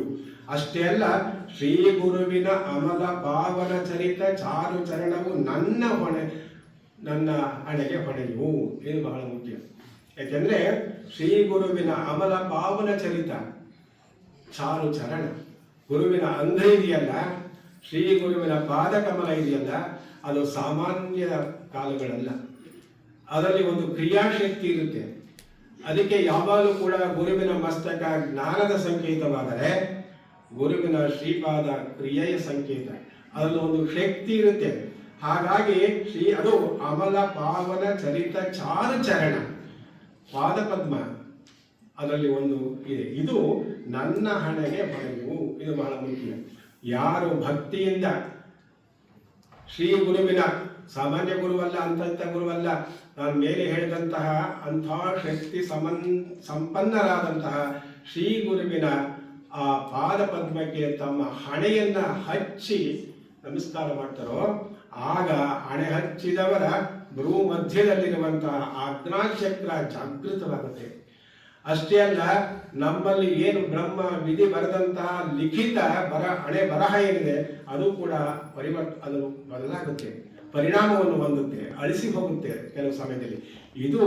ಅಷ್ಟೇ ಅಲ್ಲ, ಶ್ರೀ ಗುರುವಿನ ಅಮಲ ಪಾವನ ಚರಿತ ಚಾರು ಚರಣವು ನನ್ನ ಹಣೆಗೆ ಹೊಣೆಯು. ಇದು ಬಹಳ ಮುಖ್ಯ. ಯಾಕೆಂದ್ರೆ ಶ್ರೀ ಗುರುವಿನ ಅಮಲ ಪಾವನ ಚರಿತ ಚಾರು ಚರಣ, ಗುರುವಿನ ಅಂಗ ಇದೆಯಲ್ಲ, ಶ್ರೀ ಗುರುವಿನ ಪಾದಕಮಲ ಇದೆಯಲ್ಲ, ಅದು ಸಾಮಾನ್ಯ ಕಾಲಗಳಲ್ಲ. ಅದರಲ್ಲಿ ಒಂದು ಕ್ರಿಯಾಶಕ್ತಿ ಇರುತ್ತೆ. ಅದಕ್ಕೆ ಯಾವಾಗಲೂ ಕೂಡ ಗುರುವಿನ ಮಸ್ತಕ ಜ್ಞಾನದ ಸಂಕೇತವಾದರೆ ಗುರುವಿನ ಶ್ರೀಪಾದ ಕ್ರಿಯೆಯ ಸಂಕೇತ. ಅದರಲ್ಲಿ ಒಂದು ಶಕ್ತಿ ಇರುತ್ತೆ. ಹಾಗಾಗಿ ಅದು ಅಮಲ ಪಾವನ ಚರಿತ ಚಾರು ಚರಣ, ಪಾದಪದ್ಮ ಅದರಲ್ಲಿ ಒಂದು ಇದೆ. ಇದು ನನ್ನ ಹಣೆಗೆ ಹೊಣೆಯು. ಇದು ಬಹಳ ಮುಖ್ಯ. ಯಾರು ಭಕ್ತಿಯಿಂದ ಶ್ರೀ ಗುರುವಿನ, ಸಾಮಾನ್ಯ ಗುರುವಲ್ಲ, ಅಂತ ಗುರುವಲ್ಲ, ನಾನು ಮೇಲೆ ಹೇಳಿದಂತಹ ಅಂಥ ಶಕ್ತಿ ಸಂಪನ್ನರಾದಂತಹ ಶ್ರೀ ಗುರುವಿನ ಆ ಪಾದ ಪದ್ಮಕ್ಕೆ ತಮ್ಮ ಹಣೆಯನ್ನ ಹಚ್ಚಿ ನಮಸ್ಕಾರ ಮಾಡ್ತಾರೋ, ಆಗ ಹಣೆ ಹಚ್ಚಿದವರ ಭ್ರೂ ಮಧ್ಯದಲ್ಲಿರುವಂತಹ ಆಜ್ಞಾಚಕ್ರ ಜಾಗೃತವಾಗುತ್ತೆ. ಅಷ್ಟೇ ಅಲ್ಲ, ನಮ್ಮಲ್ಲಿ ಏನು ಬ್ರಹ್ಮ ವಿಧಿ ಬರೆದಂತಹ ಲಿಖಿತ ಹಣೆ ಬರಹ ಏನಿದೆ ಅದು ಕೂಡ ಅದು ಬದಲಾಗುತ್ತೆ, ಪರಿಣಾಮವನ್ನು ಹೊಂದುತ್ತೆ, ಅಳಿಸಿ ಹೋಗುತ್ತೆ ಕೆಲವು ಸಮಯದಲ್ಲಿ. ಇದು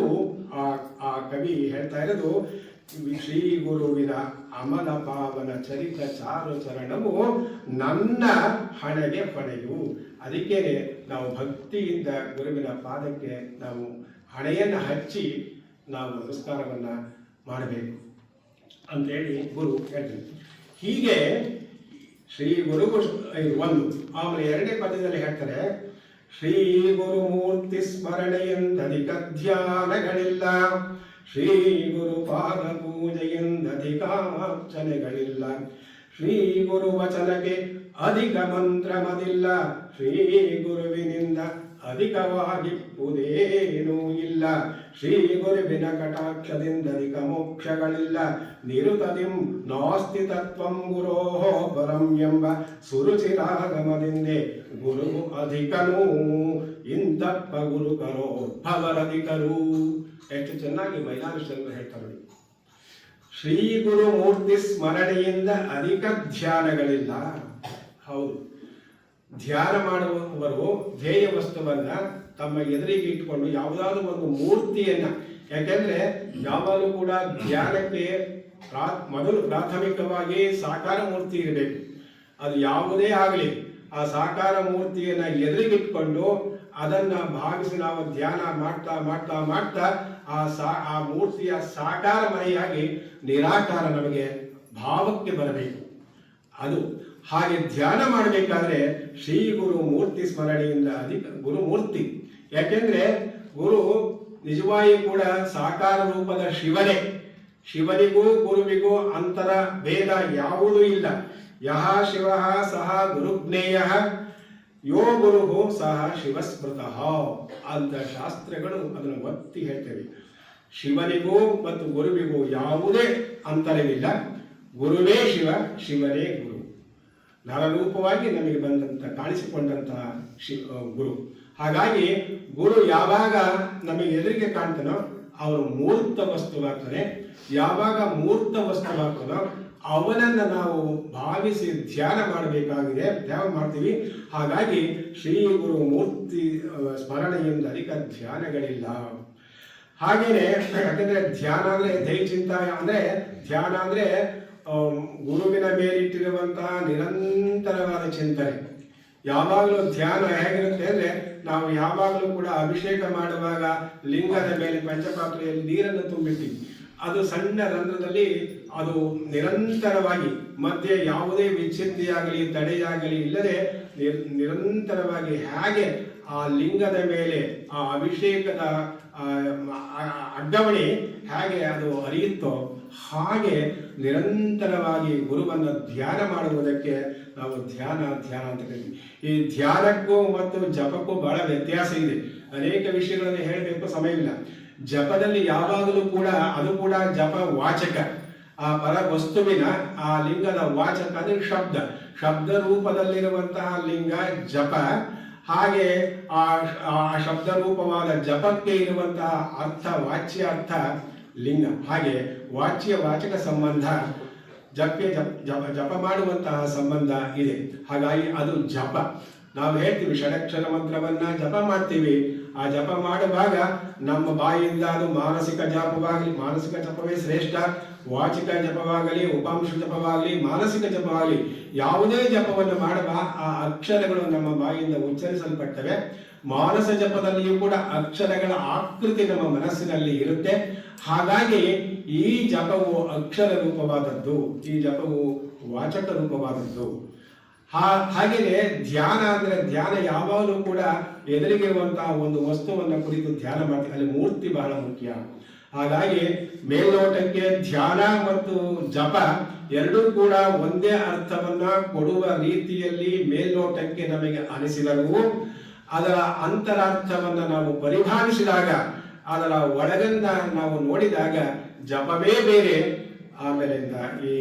ಆ ಕವಿ ಹೇಳ್ತಾ ಇರೋದು, ಶ್ರೀ ಗುರುವಿನ ಅಮಲ ಪಾವನ ಚರಿತ ಚಾರು ಚರಣವು ನನ್ನ ಹಣೆಗೆ ಹೊಣೆಯು. ಅದಕ್ಕೇನೆ ನಾವು ಭಕ್ತಿಯಿಂದ ಗುರುವಿನ ಪಾದಕ್ಕೆ ನಾವು ಹಣೆಯನ್ನು ಹಚ್ಚಿ ನಾವು ನಮಸ್ಕಾರವನ್ನ ಮಾಡಬೇಕು ಅಂತೇಳಿ ಗುರು ಹೇಳ್ತಾರೆ. ಹೀಗೆ ಶ್ರೀ ಗುರುವು ಒಂದು. ಆಮೇಲೆ 2ನೇ ಪದ್ಯದಲ್ಲಿ ಹೇಳ್ತಾರೆ, ಶ್ರೀ ಗುರುಮೂರ್ತಿ ಸ್ಮರಣೆಯಂದಧಿಕ ಧ್ಯಾನಗಳಿಲ್ಲ, ಶ್ರೀ ಗುರು ಪಾದ ಪೂಜೆಯಂದಧಿಕಾರ್ಚನೆಗಳಿಲ್ಲ, ಶ್ರೀ ಗುರು ವಚನಕ್ಕೆ ಅಧಿಕ ಮಂತ್ರಮದಿಲ್ಲ, ಶ್ರೀ ಗುರುವಿನಿಂದ ಅಧಿಕವಾಗಿಪ್ಪುದೇನೂ ಇಲ್ಲ, ಶ್ರೀ ಗುರುವಿನ ಕಟಾಕ್ಷದಿಂದ ಅಧಿಕ ಮೋಕ್ಷಗಳಿಲ್ಲ, ನಿರುತದಿಂ ನಾಸ್ತಿ ತತ್ವಂ ಗುರೋಃ ಪರಂ ಎಂಬ ಸುರುಚಿರಾಗಮದಿಂದೆ ಗುರು ಅಧಿಕನೂ ಇಂತಪ್ಪ ಗುರುಕರೋ ಭವರಧಿಕರು. ಎಷ್ಟು ಚೆನ್ನಾಗಿ ಮೈಲಾರಚಂದ್ರ ಹೇಳ್ತಾರೆ. ಶ್ರೀ ಗುರು ಮೂರ್ತಿ ಸ್ಮರಣೆಯಿಂದ ಅಧಿಕ ಧ್ಯಾನಗಳಿಲ್ಲ. ಹೌದು, ಧ್ಯಾನ ಮಾಡುವವರು ಧ್ಯೇಯ ವಸ್ತುವನ್ನ ತಮ್ಮ ಎದುರಿಗೆ ಇಟ್ಕೊಂಡು ಯಾವುದಾದ್ರೂ ಒಂದು ಮೂರ್ತಿಯನ್ನ, ಯಾಕೆಂದ್ರೆ ಯಾವಾಗಲೂ ಕೂಡ ಧ್ಯಾನಕ್ಕೆ ಮೊದಲು ಪ್ರಾಥಮಿಕವಾಗಿ ಸಾಕಾರ ಮೂರ್ತಿ ಇರಬೇಕು. ಅದು ಯಾವುದೇ ಆಗಲಿ ಆ ಸಾಕಾರ ಮೂರ್ತಿಯನ್ನು ಎದುರಿಗಿಟ್ಕೊಂಡು ಅದನ್ನ ಭಾವಿಸಿ ನಾವು ಧ್ಯಾನ ಮಾಡ್ತಾ ಮಾಡ್ತಾ ಮಾಡ್ತಾ ಆ ಮೂರ್ತಿಯ ಸಾಕಾರ ಮನೆಯಾಗಿ ನಿರಾಕಾರ ನಮಗೆ ಭಾವಕ್ಕೆ ಬರಬೇಕು. ಅದು ಹಾಗೆ ಧ್ಯಾನ ಮಾಡಬೇಕಾದ್ರೆ ಶ್ರೀ ಗುರು ಮೂರ್ತಿ ಸ್ಮರಣೆಯಿಂದ ಅಧಿಕ ಗುರುಮೂರ್ತಿ. ಯಾಕೆಂದ್ರೆ ಗುರು ನಿಜವಾಗಿ ಕೂಡ ಸಾಕಾರ ರೂಪದ ಶಿವನೇ. ಶಿವನಿಗೂ ಗುರುವಿಗೂ ಅಂತರ ಭೇದ ಯಾವುದೂ ಇಲ್ಲ. ಯಹ ಶಿವ ಸಹ ಗುರುಜ್ಞೇಯ ಯೋ ಗುರು ಸಹ ಶಿವಸ್ಮೃತಃ ಅಂತ ಶಾಸ್ತ್ರಗಳು ಅದನ್ನು ಒತ್ತಿ ಹೇಳ್ತೇವೆ. ಶಿವನಿಗೂ ಮತ್ತು ಗುರುವಿಗೂ ಯಾವುದೇ ಅಂತರವಿಲ್ಲ. ಗುರುವೇ ಶಿವ, ಶಿವನೇ ಗುರು. ನರರೂಪವಾಗಿ ನಮಗೆ ಬಂದಂತ ಕಾಣಿಸಿಕೊಂಡಂತಹ ಗುರು. ಹಾಗಾಗಿ ಗುರು ಯಾವಾಗ ನಮಗೆ ಎದುರಿಗೆ ಕಾಣ್ತಾನೋ ಅವನು ಮೂರ್ತ ವಸ್ತುವಾಗ್ತಾನೆ. ಯಾವಾಗ ಮೂರ್ತ ವಸ್ತುವಾಗ್ತಾನೋ ಅವನನ್ನ ನಾವು ಭಾವಿಸಿ ಧ್ಯಾನ ಮಾಡಬೇಕಾಗಿದೆ, ಧ್ಯಾನ ಮಾಡ್ತೀವಿ. ಹಾಗಾಗಿ ಶ್ರೀ ಗುರು ಮೂರ್ತಿ ಸ್ಮರಣೆಯಿಂದ ಅಧಿಕ ಧ್ಯಾನಗಳಿಲ್ಲ. ಹಾಗೇನೆ ಯಾಕಂದ್ರೆ ಧ್ಯಾನ ಅಂದ್ರೆ ದೈಚಿಂತ ಅಂದ್ರೆ ಧ್ಯಾನ ಅಂದ್ರೆ ಗುರುವಿನ ಮೇಲಿಟ್ಟಿರುವಂತಹ ನಿರಂತರವಾದ ಚಿಂತನೆ. ಯಾವಾಗಲೂ ಧ್ಯಾನ ಹೇಗಿರುತ್ತೆ ಅಂದ್ರೆ ನಾವು ಯಾವಾಗಲೂ ಕೂಡ ಅಭಿಷೇಕ ಮಾಡುವಾಗ ಲಿಂಗದ ಮೇಲೆ ಪಂಚಪಾತ್ರೆಯಲ್ಲಿ ನೀರನ್ನು ತುಂಬಿರ್ತೀವಿ. ಅದು ಸಣ್ಣ ರಂಧ್ರದಲ್ಲಿ ಅದು ನಿರಂತರವಾಗಿ ಮಧ್ಯೆ ಯಾವುದೇ ವಿಚ್ಛಿತ್ತಿಯಾಗಲಿ ತಡೆಯಾಗಲಿ ಇಲ್ಲದೆ ನಿರಂತರವಾಗಿ ಹೇಗೆ ಆ ಲಿಂಗದ ಮೇಲೆ ಆ ಅಭಿಷೇಕದ ಅಡ್ಡವಣೆ ಹೇಗೆ ಅದು ಹರಿಯುತ್ತೋ ಹಾಗೆ ನಿರಂತರವಾಗಿ ಗುರುವನ್ನು ಧ್ಯಾನ ಮಾಡುವುದಕ್ಕೆ ನಾವು ಧ್ಯಾನ ಅಂತ ಕರಿತೀವಿ. ಈ ಧ್ಯಾನಕ್ಕೂ ಮತ್ತು ಜಪಕ್ಕೂ ಬಹಳ ವ್ಯತ್ಯಾಸ ಇದೆ. ಅನೇಕ ವಿಷಯಗಳನ್ನು ಹೇಳಬೇಕು, ಸಮಯವಿಲ್ಲ. ಜಪದಲ್ಲಿ ಯಾವಾಗಲೂ ಕೂಡ ಅದು ಕೂಡ ಜಪ ವಾಚಕ. ಆ ಪರ ವಸ್ತುವಿನ ಆ ಲಿಂಗದ ವಾಚಕ ಅಂದ್ರೆ ಶಬ್ದ ರೂಪದಲ್ಲಿರುವಂತಹ ಲಿಂಗ ಜಪ. ಹಾಗೆ ಆ ಶಬ್ದ ರೂಪವಾದ ಜಪಕ್ಕೆ ಇರುವಂತಹ ಅರ್ಥ ವಾಚ್ಯ ಅರ್ಥ ಲಿಂಗ. ಹಾಗೆ ವಾಚ್ಯ ವಾಚಕ ಸಂಬಂಧ ಜಪ ಮಾಡುವಂತಹ ಸಂಬಂಧ ಇದೆ. ಹಾಗಾಗಿ ಅದು ಜಪ. ನಾವು ಹೇಳ್ತೀವಿ ಷಡಕ್ಷರ ಮಂತ್ರವನ್ನ ಜಪ ಮಾಡ್ತೀವಿ. ಆ ಜಪ ಮಾಡುವಾಗ ನಮ್ಮ ಬಾಯಿಯಿಂದ ಅದು ಮಾನಸಿಕ ಜಪವೇ ಶ್ರೇಷ್ಠ. ವಾಚಿಕ ಜಪವಾಗಲಿ, ಉಪಾಂಶ ಜಪವಾಗಲಿ, ಮಾನಸಿಕ ಜಪವಾಗಲಿ, ಯಾವುದೇ ಜಪವನ್ನು ಮಾಡುವ ಆ ಅಕ್ಷರಗಳು ನಮ್ಮ ಬಾಯಿಯಿಂದ ಉಚ್ಚರಿಸಲ್ಪಟ್ಟವೆ. ಮಾನಸ ಜಪದಲ್ಲಿಯೂ ಕೂಡ ಅಕ್ಷರಗಳ ಆಕೃತಿ ನಮ್ಮ ಮನಸ್ಸಿನಲ್ಲಿ ಇರುತ್ತೆ. ಹಾಗಾಗಿ ಈ ಜಪವು ಅಕ್ಷರ ರೂಪವಾದದ್ದು, ಈ ಜಪವು ವಾಚಕ ರೂಪವಾದದ್ದು. ಹಾಗೆಯೇ ಧ್ಯಾನ ಅಂದ್ರೆ ಧ್ಯಾನ ಯಾವಾಗಲೂ ಕೂಡ ಎದುರಿಗಿರುವಂತಹ ಒಂದು ವಸ್ತುವನ್ನ ಕುರಿತು ಧ್ಯಾನ ಮಾಡ್ತೀವಿ. ಅಲ್ಲಿ ಮೂರ್ತಿ ಬಹಳ ಮುಖ್ಯ. ಹಾಗಾಗಿ ಮೇಲ್ನೋಟಕ್ಕೆ ಧ್ಯಾನ ಮತ್ತು ಜಪ ಎರಡೂ ಕೂಡ ಒಂದೇ ಅರ್ಥವನ್ನ ಕೊಡುವ ರೀತಿಯಲ್ಲಿ ಮೇಲ್ನೋಟಕ್ಕೆ ನಮಗೆ ಅನಿಸಿದರೂ ಅದರ ಅಂತರಾರ್ಥವನ್ನ ನಾವು ಪರಿಭಾವಿಸಿದಾಗ, ಅದರ ಒಳಗನ್ನ ನಾವು ನೋಡಿದಾಗ ಜಪವೇ ಬೇರೆ, ಆಮೇಲಿಂದ ಈ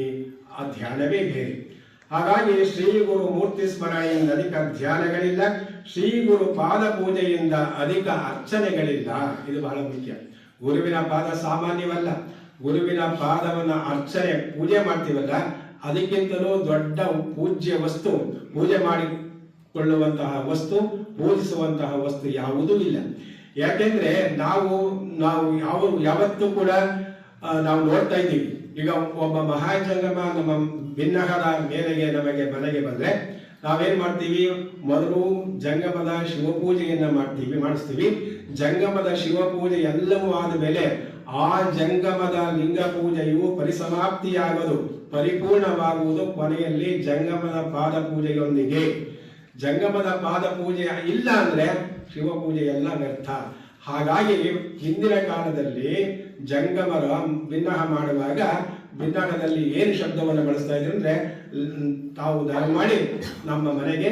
ಧ್ಯಾನವೇ ಬೇರೆ. ಹಾಗಾಗಿ ಶ್ರೀ ಗುರು ಮೂರ್ತಿ ಸ್ಮರಣೆಯಿಂದ ಅಧಿಕ ಧ್ಯಾನಗಳಿಲ್ಲ. ಶ್ರೀ ಗುರು ಪಾದ ಪೂಜೆಯಿಂದ ಅಧಿಕ ಅರ್ಚನೆಗಳಿಲ್ಲ. ಇದು ಬಹಳ ಮುಖ್ಯ. ಗುರುವಿನ ಪಾದ ಸಾಮಾನ್ಯವಲ್ಲ. ಗುರುವಿನ ಪಾದವನ್ನ ಅರ್ಚನೆ ಪೂಜೆ ಮಾಡ್ತೀವಲ್ಲ, ಅದಕ್ಕಿಂತಲೂ ದೊಡ್ಡ ಪೂಜ್ಯ ವಸ್ತು, ಪೂಜೆ ಮಾಡಿಕೊಳ್ಳುವಂತಹ ವಸ್ತು, ಪೂಜಿಸುವಂತಹ ವಸ್ತು ಯಾವುದೂ ಇಲ್ಲ. ಯಾಕೆಂದ್ರೆ ನಾವು ಯಾವತ್ತೂ ಕೂಡ ನಾವು ನೋಡ್ತಾ ಇದ್ದೀವಿ. ಈಗ ಒಬ್ಬ ಮಹಾಜಂಗಮ ನಮ್ಮ ಭಿನ್ನಹದ ಮೇಲೆಗೆ ನಮಗೆ ಮನೆಗೆ ಬಂದ್ರೆ ನಾವೇನ್ ಮಾಡ್ತೀವಿ? ಮೊದಲು ಜಂಗಮದ ಶಿವಪೂಜೆಯನ್ನ ಮಾಡಿಸ್ತೀವಿ. ಜಂಗಮದ ಶಿವಪೂಜೆ ಎಲ್ಲವೂ ಆದ ಮೇಲೆ ಆ ಜಂಗಮದ ಲಿಂಗ ಪೂಜೆಯು ಪರಿಸಮಾಪ್ತಿಯಾಗುವುದು, ಪರಿಪೂರ್ಣವಾಗುವುದು ಕೊನೆಯಲ್ಲಿ ಜಂಗಮದ ಪಾದ ಪೂಜೆಯೊಂದಿಗೆ. ಜಂಗಮದ ಪಾದ ಪೂಜೆ ಇಲ್ಲ ಅಂದ್ರೆ ಶಿವಪೂಜೆ ಎಲ್ಲ ವ್ಯರ್ಥ. ಹಾಗಾಗಿ ಹಿಂದಿನ ಕಾಲದಲ್ಲಿ ಜಂಗಮರ ಭಿನ್ನಹ ಮಾಡುವಾಗ ಭಿನ್ನಹದಲ್ಲಿ ಏನು ಶಬ್ದವನ್ನು ಬಳಸ್ತಾ ಇದ್ರು ಅಂದ್ರೆ, ತಾವು ದಾನ ಮಾಡಿ ನಮ್ಮ ಮನೆಗೆ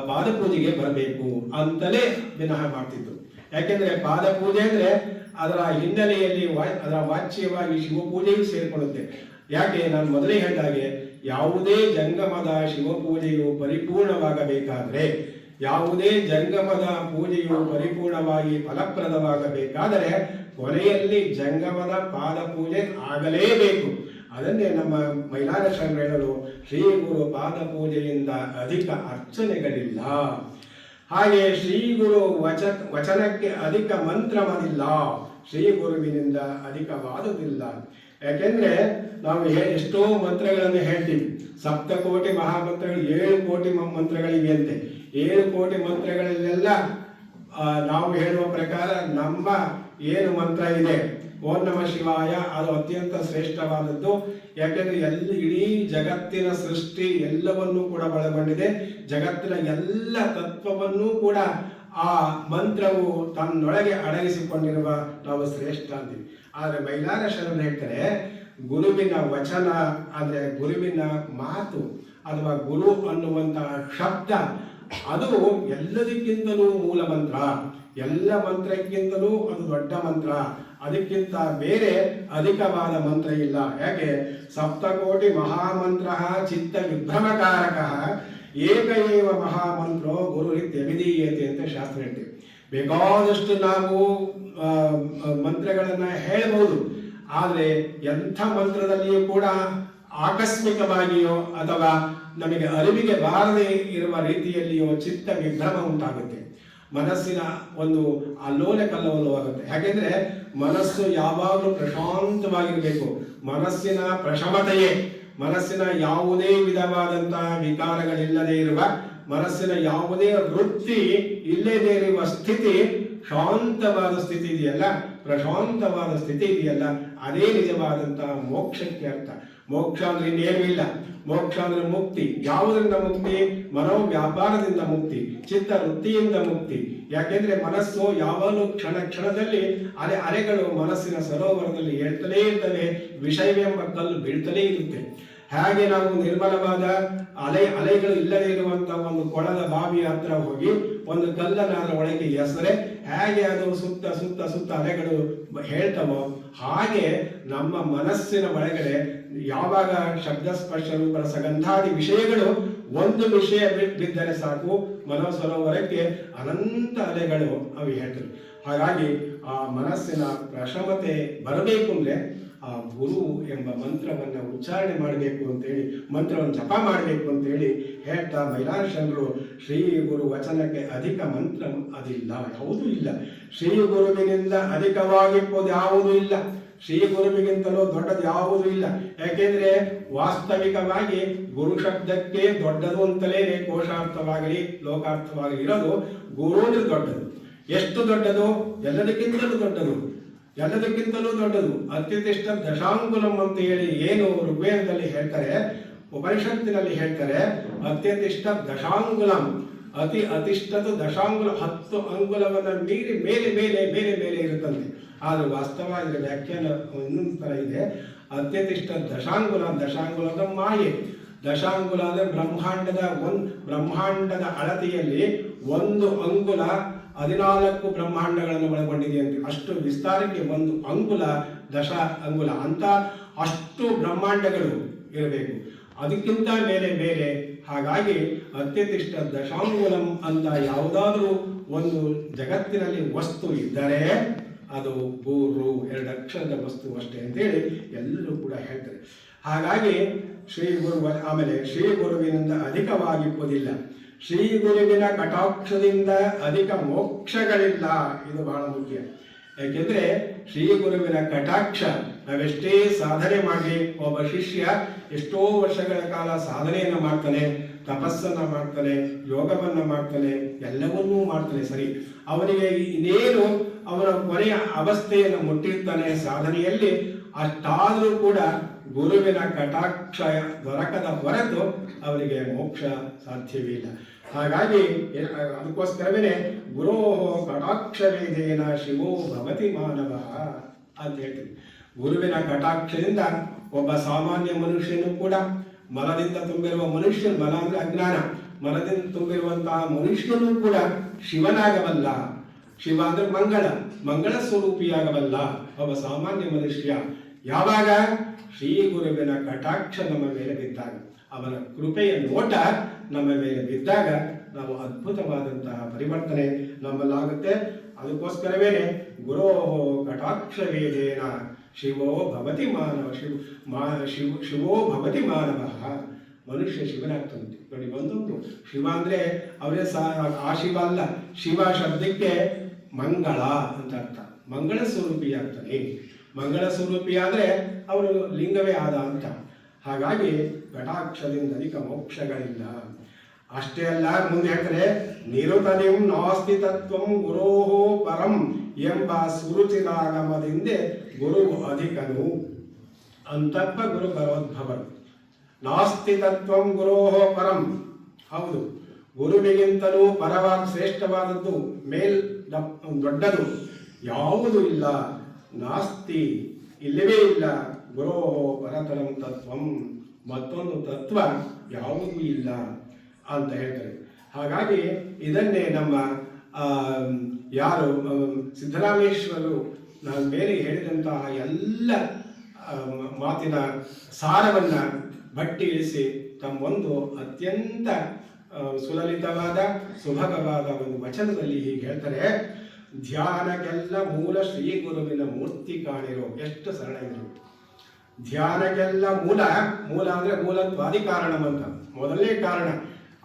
ಪಾದ ಪೂಜೆಗೆ ಬರಬೇಕು ಅಂತಲೇ ಭಿನ್ನಹ ಮಾಡ್ತಿದ್ರು. ಯಾಕೆಂದ್ರೆ ಪಾದ ಪೂಜೆ ಅಂದ್ರೆ ಅದರ ಹಿನ್ನೆಲೆಯಲ್ಲಿ ಅದರ ವಾಚ್ಯವಾಗಿ ಶಿವಪೂಜೆಯು ಸೇರಿಕೊಳ್ಳುತ್ತೆ. ಯಾಕೆ? ನಾನು ಮೊದಲೇ ಹೇಳಿದಾಗೆ ಯಾವುದೇ ಜಂಗಮದ ಶಿವಪೂಜೆಯು ಪರಿಪೂರ್ಣವಾಗಬೇಕಾದ್ರೆ, ಯಾವುದೇ ಜಂಗಮದ ಪೂಜೆಯು ಪರಿಪೂರ್ಣವಾಗಿ ಫಲಪ್ರದವಾಗಬೇಕಾದರೆ ಕೊನೆಯಲ್ಲಿ ಜಂಗಮದ ಪಾದ ಪೂಜೆ ಆಗಲೇಬೇಕು. ಅದನ್ನೇ ನಮ್ಮ ಮೈಲಾರ ಶರಣರು ಶ್ರೀ ಗುರು ಪಾದ ಪೂಜೆಯಿಂದ ಅಧಿಕ ಅರ್ಚನೆಗಳಿಲ್ಲ. ಹಾಗೆ ಶ್ರೀ ಗುರು ವಚನಕ್ಕೆ ಅಧಿಕ ಮಂತ್ರವನಿಲ್ಲ. ಶ್ರೀ ಗುರುವಿನಿಂದ ಅಧಿಕವಾದುದಿಲ್ಲ. ಯಾಕೆಂದ್ರೆ ನಾವು ಎಷ್ಟೋ ಮಂತ್ರಗಳನ್ನು ಹೇಳ್ತೀವಿ. ಸಪ್ತಕೋಟಿ ಮಹಾಮಂತ್ರಗಳು, 7 ಕೋಟಿ ಮಂತ್ರಗಳಿವೆ ಅಂತೆ. 7 ಕೋಟಿ ಮಂತ್ರಗಳಲ್ಲೆಲ್ಲ ನಾವು ಹೇಳುವ ಪ್ರಕಾರ ನಮ್ಮ ಏನು ಮಂತ್ರ ಇದೆ ಓಂ ನಮಃ ಶಿವಾಯ, ಅದು ಅತ್ಯಂತ ಶ್ರೇಷ್ಠವಾದದ್ದು. ಯಾಕೆಂದ್ರೆ ಇಡೀ ಜಗತ್ತಿನ ಸೃಷ್ಟಿ ಎಲ್ಲವನ್ನೂ ಕೂಡ ಒಳಗೊಂಡಿದೆ. ಜಗತ್ತಿನ ಎಲ್ಲ ತತ್ವವನ್ನೂ ಕೂಡ ಆ ಮಂತ್ರವು ತನ್ನೊಳಗೆ ಅಡಗಿಸಿಕೊಂಡಿರುವ ನಾವು ಶ್ರೇಷ್ಠ ಅಂತೀವಿ. ಆದರೆ ಮೈಲಾರ ಶರಣರು ಹೇಳ್ತಾರೆ, ಗುರುವಿನ ವಚನ ಅಂದರೆ ಗುರುವಿನ ಮಾತು ಅಥವಾ ಗುರು ಅನ್ನುವಂತಹ ಶಬ್ದ ಅದು ಎಲ್ಲದಕ್ಕಿಂತಲೂ ಮೂಲ ಮಂತ್ರ. ಎಲ್ಲ ಮಂತ್ರಕ್ಕಿಂತಲೂ ಅದು ದೊಡ್ಡ ಮಂತ್ರ. ಅದಕ್ಕಿಂತ ಬೇರೆ ಅಧಿಕವಾದ ಮಂತ್ರ ಇಲ್ಲ. ಯಾಕೆ? ಸಪ್ತಕೋಟಿ ಮಹಾಮಂತ್ರ ಚಿತ್ತ ವಿಭ್ರಮಕಾರಕ ಏಕ ಏವ ಮಹಾಮಂತ್ರೋ ಗುರು ರೀತ್ಯವಿಧೀಯತೆ ಅಂತ ಶಾಸ್ತ್ರ ಹೇಳ್ತೀವಿ. ಬೇಕಾದಷ್ಟು ನಾವು ಮಂತ್ರಗಳನ್ನು ಹೇಳಬಹುದು, ಆದರೆ ಎಂಥ ಮಂತ್ರದಲ್ಲಿಯೂ ಕೂಡ ಆಕಸ್ಮಿಕವಾಗಿಯೋ ಅಥವಾ ನಮಗೆ ಅರಿವಿಗೆ ಬಾರದೇ ಇರುವ ರೀತಿಯಲ್ಲಿಯೋ ಚಿತ್ತ ವಿಭ್ರಮ ಉಂಟಾಗುತ್ತೆ. ಮನಸ್ಸಿನ ಒಂದು ಅಲ್ಲೋಲ ಕಲ್ಲೋಲವಾಗುತ್ತೆ. ಯಾಕೆಂದ್ರೆ ಮನಸ್ಸು ಯಾವಾಗಲೂ ಪ್ರಶಾಂತವಾಗಿರಬೇಕು. ಮನಸ್ಸಿನ ಪ್ರಶಮತೆಯೇ, ಮನಸ್ಸಿನ ಯಾವುದೇ ವಿಧವಾದಂತಹ ವಿಕಾರಗಳಿಲ್ಲದೆ ಇರುವ, ಮನಸ್ಸಿನ ಯಾವುದೇ ವೃತ್ತಿ ಇಲ್ಲದೇ ಇರುವ ಸ್ಥಿತಿ, ಶಾಂತವಾದ ಸ್ಥಿತಿ ಇದೆಯಲ್ಲ, ಪ್ರಶಾಂತವಾದ ಸ್ಥಿತಿ ಇದೆಯಲ್ಲ, ಅದೇ ನಿಜವಾದಂತಹ ಮೋಕ್ಷಕ್ಕೆ ಅರ್ಥ. ಮೋಕ್ಷ ಅಂದ್ರೆ ಇನ್ನೇನೂ ಇಲ್ಲ. ಮೋಕ್ಷ ಅಂದ್ರೆ ಮುಕ್ತಿ. ಯಾವುದರಿಂದ ಮುಕ್ತಿ? ಮನೋವ್ಯಾಪಾರದಿಂದ ಮುಕ್ತಿ, ಚಿತ್ತ ವೃತ್ತಿಯಿಂದ ಮುಕ್ತಿ. ಯಾಕೆಂದ್ರೆ ಮನಸ್ಸು ಯಾವಾಗಲೂ ಕ್ಷಣ ಕ್ಷಣದಲ್ಲಿ ಅಲೆಗಳು ಮನಸ್ಸಿನ ಸರೋವರದಲ್ಲಿ ಹೇಳ್ತಲೇ ಇರ್ತವೆ. ವಿಷಯವೆಂಬ ಕಲ್ಲು ಬೀಳ್ತಲೇ ಇರುತ್ತೆ. ಹಾಗೆ ನಾವು ನಿರ್ಮಲವಾದ ಅಲೆಗಳು ಇಲ್ಲದೆ ಇರುವಂತಹ ಒಂದು ಕೊಳದ ಬಾವಿಯ ಹತ್ರ ಹೋಗಿ ಒಂದು ಕಲ್ಲನ್ನು ಅದರ ಒಳಗೆ ಎಸರೆ ಹೇಗೆ ಅದು ಸುತ್ತ ಸುತ್ತ ಸುತ್ತ ಅಲೆಗಳು ಹೇಳ್ತವೋ ಹಾಗೆ ನಮ್ಮ ಮನಸ್ಸಿನ ಒಳಗಡೆ ಯಾವಾಗ ಶಬ್ದ ಸ್ಪರ್ಶ ರೂಪ ಸಗಂಧಾದಿ ವಿಷಯಗಳು ಒಂದು ವಿಷಯ ಬಿದ್ದರೆ ಸಾಕು, ಮನೋಸರೋವರಕ್ಕೆ ಅನಂತ ಅಲೆಗಳು ಅವು ಹೇಳ್ತವೆ. ಹಾಗಾಗಿ ಆ ಮನಸ್ಸಿನ ಪ್ರಶಮತೆ ಬರಬೇಕು ಅಂದ್ರೆ ಆ ಗುರು ಎಂಬ ಮಂತ್ರವನ್ನು ಉಚ್ಚಾರಣೆ ಮಾಡಬೇಕು ಅಂತೇಳಿ, ಮಂತ್ರವನ್ನು ಜಪ ಮಾಡಬೇಕು ಅಂತೇಳಿ ಹೇಳ್ತಾ ಮೈಲಾರ ಶರಣರು ಶ್ರೀ ಗುರು ವಚನಕ್ಕೆ ಅಧಿಕ ಮಂತ್ರ ಅದಿಲ್ಲ, ಯಾವುದೂ ಇಲ್ಲ. ಶ್ರೀ ಗುರುವಿನಿಂದ ಅಧಿಕವಾಗಿಪ್ಪೋದು ಯಾವುದೂ ಇಲ್ಲ. ಶ್ರೀ ಗುರುವಿಗಿಂತಲೂ ದೊಡ್ಡದು ಯಾವುದೂ ಇಲ್ಲ. ಯಾಕೆಂದ್ರೆ ವಾಸ್ತವಿಕವಾಗಿ ಗುರು ಶಬ್ದಕ್ಕೆ ದೊಡ್ಡದು ಅಂತಲೇ ಕೋಶಾರ್ಥವಾಗಲಿ ಲೋಕಾರ್ಥವಾಗಲಿ ಇರೋದು ಗುರು ಅಂದ್ರೆ ದೊಡ್ಡದು. ಎಷ್ಟು ದೊಡ್ಡದು? ಎಲ್ಲದಕ್ಕಿಂತಲೂ ದೊಡ್ಡದು, ಎಲ್ಲದಕ್ಕಿಂತಲೂ ದೊಡ್ಡದು. ಅತ್ಯತಿಷ್ಠ ದಶಾಂಗುಲಂ ಅಂತ ಹೇಳಿ ಏನು ಋಗ್ವೇದದಲ್ಲಿ ಹೇಳ್ತಾರೆ, ಉಪನಿಷತ್ತಿನಲ್ಲಿ ಹೇಳ್ತಾರೆ, ಅತ್ಯತಿಷ್ಠ ದಶಾಂಗುಲಂ, ಅತಿಷ್ಠದ ದಶಾಂಗುಲ, 10 ಅಂಗುಲವನ್ನು ಮೀರಿ ಮೇಲೆ ಮೇಲೆ ಮೇಲೆ ಮೇಲೆ ಇರುತ್ತಂತೆ. ಆದರೆ ವಾಸ್ತವ ಇದರ ವ್ಯಾಖ್ಯಾನ ಇನ್ನೊಂದು ಥರ ಇದೆ. ಅತ್ಯತಿಷ್ಠ ದಶಾಂಗುಲ, ದಶಾಂಗುಲ ಅಂದ್ರೆ ಮಾಯೆ. ದಶಾಂಗುಲ ಅಂದ್ರೆ ಬ್ರಹ್ಮಾಂಡದ ಅಳತೆಯಲ್ಲಿ 1 ಅಂಗುಲ 14 ಬ್ರಹ್ಮಾಂಡಗಳನ್ನು ಒಳಗೊಂಡಿದೆಯಂತೆ. ಅಷ್ಟು ವಿಸ್ತಾರಕ್ಕೆ 1 ಅಂಗುಲ ದಶ ಅಂಗುಲ ಅಂತ ಅಷ್ಟು ಬ್ರಹ್ಮಾಂಡಗಳು ಇರಬೇಕು, ಅದಕ್ಕಿಂತ ಮೇಲೆ ಮೇಲೆ. ಹಾಗಾಗಿ ಅತ್ಯತಿಷ್ಠ ದಶಾಂಗುಲಂ ಅಂತ ಯಾವುದಾದ್ರೂ ಒಂದು ಜಗತ್ತಿನಲ್ಲಿ ವಸ್ತು ಇದ್ದರೆ ಅದು ಗುರು, 2 ಅಕ್ಷರದ ವಸ್ತು ಅಷ್ಟೇ ಅಂತೇಳಿ ಎಲ್ಲರೂ ಕೂಡ ಹೇಳ್ತಾರೆ. ಹಾಗಾಗಿ ಶ್ರೀ ಗುರು, ಆಮೇಲೆ ಶ್ರೀ ಗುರುವಿನಿಂದ ಅಧಿಕವಾಗಿಪ್ಪುವುದಿಲ್ಲ. ಶ್ರೀ ಗುರುವಿನ ಕಟಾಕ್ಷದಿಂದ ಅಧಿಕ ಮೋಕ್ಷಗಳಿಲ್ಲ. ಇದು ಬಹಳ ಮುಖ್ಯ. ಯಾಕೆಂದ್ರೆ ಶ್ರೀ ಗುರುವಿನ ಕಟಾಕ್ಷ, ನಾವೆಷ್ಟೇ ಸಾಧನೆ ಮಾಡಿ, ಒಬ್ಬ ಶಿಷ್ಯ ಎಷ್ಟೋ ವರ್ಷಗಳ ಕಾಲ ಸಾಧನೆಯನ್ನು ಮಾಡ್ತಾನೆ, ತಪಸ್ಸನ್ನು ಮಾಡ್ತಾನೆ, ಯೋಗವನ್ನು ಮಾಡ್ತಾನೆ, ಎಲ್ಲವನ್ನೂ ಮಾಡ್ತಾನೆ, ಸರಿ. ಅವನಿಗೆ ಇನ್ನೇನು ಅವನ ಕೊನೆಯ ಅವಸ್ಥೆಯನ್ನು ಮುಟ್ಟಿರ್ತಾನೆ ಸಾಧನೆಯಲ್ಲಿ, ಅಷ್ಟಾದರೂ ಕೂಡ ಗುರುವಿನ ಕಟಾಕ್ಷ ದೊರಕದ ಹೊರತು ಅವನಿಗೆ ಮೋಕ್ಷ ಸಾಧ್ಯವಿಲ್ಲ. ಹಾಗಾಗಿ ಅದಕ್ಕೋಸ್ಕರವೇ ಗುರೋ ಕಟಾಕ್ಷವೇದೇನ ಶಿವೋ ಭವತಿ ಮಾನವ ಅಂತ ಹೇಳ್ತೀವಿ. ಗುರುವಿನ ಕಟಾಕ್ಷದಿಂದ ಒಬ್ಬ ಸಾಮಾನ್ಯ ಮನುಷ್ಯನು ಕೂಡ, ಮನದಿಂದ ತುಂಬಿರುವ ಮನುಷ್ಯನು, ಮನ ಅಂದ್ರೆ ಅಜ್ಞಾನ, ಮನದಿಂದ ತುಂಬಿರುವಂತಹ ಮನುಷ್ಯನು ಕೂಡ ಶಿವನಾಗಬಲ್ಲ. ಶಿವ ಅಂದ್ರೆ ಮಂಗಳ ಸ್ವರೂಪಿಯಾಗಬಲ್ಲ ಒಬ್ಬ ಸಾಮಾನ್ಯ ಮನುಷ್ಯ. ಯಾವಾಗ? ಶ್ರೀ ಗುರುವಿನ ಕಟಾಕ್ಷ ನಮ್ಮ ಮೇಲೆ ಬಿದ್ದಾಗ, ಅವನ ಕೃಪೆಯ ನೋಟ ನಮ್ಮ ಮೇಲೆ ಬಿದ್ದಾಗ ನಾವು ಅದ್ಭುತವಾದಂತಹ ಪರಿವರ್ತನೆ ನಮ್ಮಲ್ಲಾಗುತ್ತೆ. ಅದಕ್ಕೋಸ್ಕರವೇ ಗುರೋ ಕಟಾಕ್ಷವೇದೇನ ಶಿವೋ ಭವತಿ ಮಾನವ, ಶಿವೋ ಭವತಿ ಮಾನವ, ಮನುಷ್ಯ ಶಿವನಾಗ್ತಂತೆ. ನೋಡಿ, ಒಂದೊಂದು ಶಿವ ಅಂದ್ರೆ ಅವರೇ ಆ ಶಿವ ಅಲ್ಲ, ಶಿವ ಶಬ್ದಕ್ಕೆ ಮಂಗಳ ಅಂತ ಅರ್ಥ, ಮಂಗಳ ಸ್ವರೂಪಿಯಾಗ್ತಾನೆ. ಮಂಗಳ ಸ್ವರೂಪಿ ಆದರೆ ಅವರು ಲಿಂಗವೇ ಆದ ಅಂತ. ಹಾಗಾಗಿ ಘಟಾಕ್ಷದಿಂದ ಅಧಿಕ ಮೋಕ್ಷಗಳಿಲ್ಲ. ಅಷ್ಟೇ ಅಲ್ಲ, ಮುಂದೆ ಹೇಳ್ತಾರೆ ನಿರುತನಿಂ ನಾಸ್ತಿ ತತ್ವಂ ಗುರೋಹೋ ಪರಂ ಎಂಬ ಸುರುಚಿರಾಗಮದಿಂದ ಗುರು ಅಧಿಕನು ಅಂತಪ್ಪ ಗುರು ಭಗವದ್ಭವರು. ನಾಸ್ತಿ ತತ್ವಂ ಗುರೋಹೋ ಪರಂ, ಹೌದು, ಗುರುವಿಗಿಂತಲೂ ಪರವಾದ ಶ್ರೇಷ್ಠವಾದದ್ದು ದೊಡ್ಡದು ಯಾವುದೂ ಇಲ್ಲ. ನಾಸ್ತಿ, ಇಲ್ಲವೇ ಇಲ್ಲ. ಗುರೋಹೋ ಪರತರಂ ತತ್ವಂ, ಮತ್ತೊಂದು ತತ್ವ ಯಾವುದೂ ಇಲ್ಲ ಅಂತ ಹೇಳ್ತಾರೆ. ಹಾಗಾಗಿ ಇದನ್ನೇ ನಮ್ಮ ಯಾರು ಸಿದ್ದರಾಮೇಶ್ವರರು ನಾನು ಮೇಲೆ ಹೇಳಿದಂತಹ ಎಲ್ಲ ಮಾತಿನ ಸಾರವನ್ನು ಬಟ್ಟಿ ಇಳಿಸಿ ತಮ್ಮೊಂದು ಅತ್ಯಂತ ಸುಲಲಿತವಾದ ಸುಭಗವಾದ ಒಂದು ವಚನದಲ್ಲಿ ಹೀಗೆ ಹೇಳ್ತಾರೆ, ಧ್ಯಾನಕ್ಕೆಲ್ಲ ಮೂಲ ಶ್ರೀ ಗುರುವಿನ ಮೂರ್ತಿ ಕಾಣಿರೋ. ಎಷ್ಟು ಸರಳ ಇದ್ರು. ಧ್ಯಾನಕ್ಕೆಲ್ಲ ಮೂಲ, ಮೂಲ ಅಂದರೆ ಮೂಲತ್ವಾದಿ ಕಾರಣಂ ಅಂತ, ಮೊದಲನೇ ಕಾರಣ.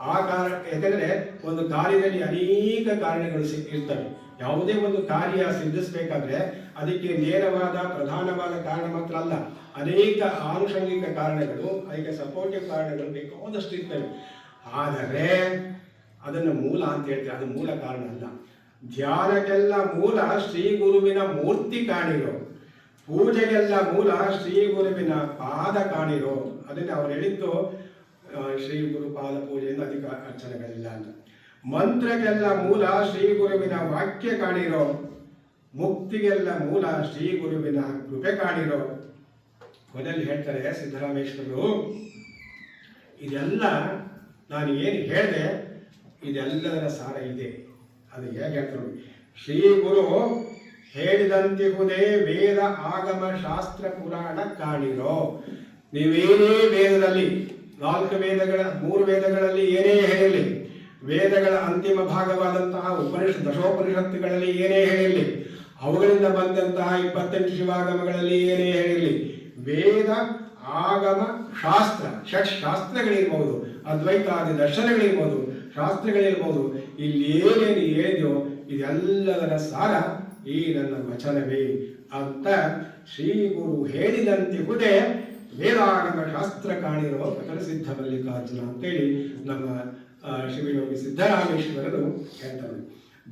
ಆ ಕಾರಣ ಯಾಕೆಂದರೆ ಒಂದು ಕಾರ್ಯದಲ್ಲಿ ಅನೇಕ ಕಾರಣಗಳು ಇರ್ತವೆ. ಯಾವುದೇ ಒಂದು ಕಾರ್ಯ ಸಿದ್ಧಿಸಬೇಕಾದ್ರೆ ಅದಕ್ಕೆ ನೇರವಾದ ಪ್ರಧಾನವಾದ ಕಾರಣ ಮಾತ್ರ ಅಲ್ಲ, ಅನೇಕ ಆನುಷಂಗಿಕ ಕಾರಣಗಳು, ಅದಕ್ಕೆ ಸಪೋರ್ಟಿವ್ ಕಾರಣಗಳು ಬೇಕಾದಷ್ಟು ಇರ್ತವೆ. ಆದರೆ ಅದನ್ನು ಮೂಲ ಅಂತ ಹೇಳ್ತಾರೆ, ಅದು ಮೂಲ ಕಾರಣ ಅಲ್ಲ. ಧ್ಯಾನಕ್ಕೆಲ್ಲ ಮೂಲ ಶ್ರೀ ಗುರುವಿನ ಮೂರ್ತಿ ಕಾಣಿರೋ, ಪೂಜೆಗೆಲ್ಲ ಮೂಲ ಶ್ರೀ ಗುರುವಿನ ಪಾದ ಕಾಣಿರೋ. ಅದನ್ನು ಅವ್ರು ಹೇಳಿದ್ದು ಶ್ರೀ ಗುರು ಪಾದ ಪೂಜೆಯಿಂದ ಅಧಿಕ ಅರ್ಚನೆಗಳಿಲ್ಲ ಅಂತ. ಮಂತ್ರಕ್ಕೆಲ್ಲ ಮೂಲ ಶ್ರೀ ಗುರುವಿನ ವಾಕ್ಯ ಕಾಣಿರೋ, ಮುಕ್ತಿಗೆಲ್ಲ ಮೂಲ ಶ್ರೀ ಗುರುವಿನ ಕೃಪೆ ಕಾಣಿರೋ. ಕೊನೆಯಲ್ಲಿ ಹೇಳ್ತಾರೆ ಸಿದ್ದರಾಮೇಶ್ವರರು, ಇದೆಲ್ಲ ನಾನು ಏನು ಹೇಳಿದೆ ಇದೆಲ್ಲದರ ಸಾರ ಇದೆ. ಅದು ಹೇಗೆ ಹೇಳ್ತಾರೆ, ಶ್ರೀ ಗುರು ಹೇಳಿದಂತಿಹುದೇ ವೇದ ಆಗಮ ಶಾಸ್ತ್ರ ಪುರಾಣ ಕಾಣಿರೋ. ನೀವೇನೇ ವೇದದಲ್ಲಿ 4 ವೇದಗಳ 3 ವೇದಗಳಲ್ಲಿ ಏನೇ ಹೇಳಿರಲಿ, ವೇದಗಳ ಅಂತಿಮ ಭಾಗವಾದಂತಹ ದಶೋಪನಿಷತ್ತುಗಳಲ್ಲಿ ಏನೇ ಹೇಳಿರಲಿ, ಅವುಗಳಿಂದ ಬಂದಂತಹ 28 ಶಿವಾಗಮಗಳಲ್ಲಿ ಏನೇ ಹೇಳಿರಲಿ, ವೇದ ಆಗಮ ಶಾಸ್ತ್ರ ಷಟ್ಶಾಸ್ತ್ರಗಳಿರ್ಬೋದು, ಅದ್ವೈತಾದಿ ದರ್ಶನಗಳಿರ್ಬೋದು, ಶಾಸ್ತ್ರಗಳಿರ್ಬೋದು, ಇಲ್ಲಿ ಏನೇನು ಹೇಳಿದೆಯೋ ಇದೆಲ್ಲದರ ಸಾರ ಈ ನನ್ನ ವಚನವೇ ಅಂತ ಶ್ರೀ ಗುರು ಹೇಳಿದಂತಿಹುದೇ ವೇದಾಗಮ ಶಾಸ್ತ್ರ ಕಾಣಿರೋ ಪ್ರಕಟಸಿದ್ಧ ಮಲ್ಲಿಕಾರ್ಜುನ ಅಂತೇಳಿ ನಮ್ಮ ಶಿವಯೋಗಿ ಸಿದ್ದರಾಮೇಶ್ವರರು ಹೇಳ್ತಾರೆ.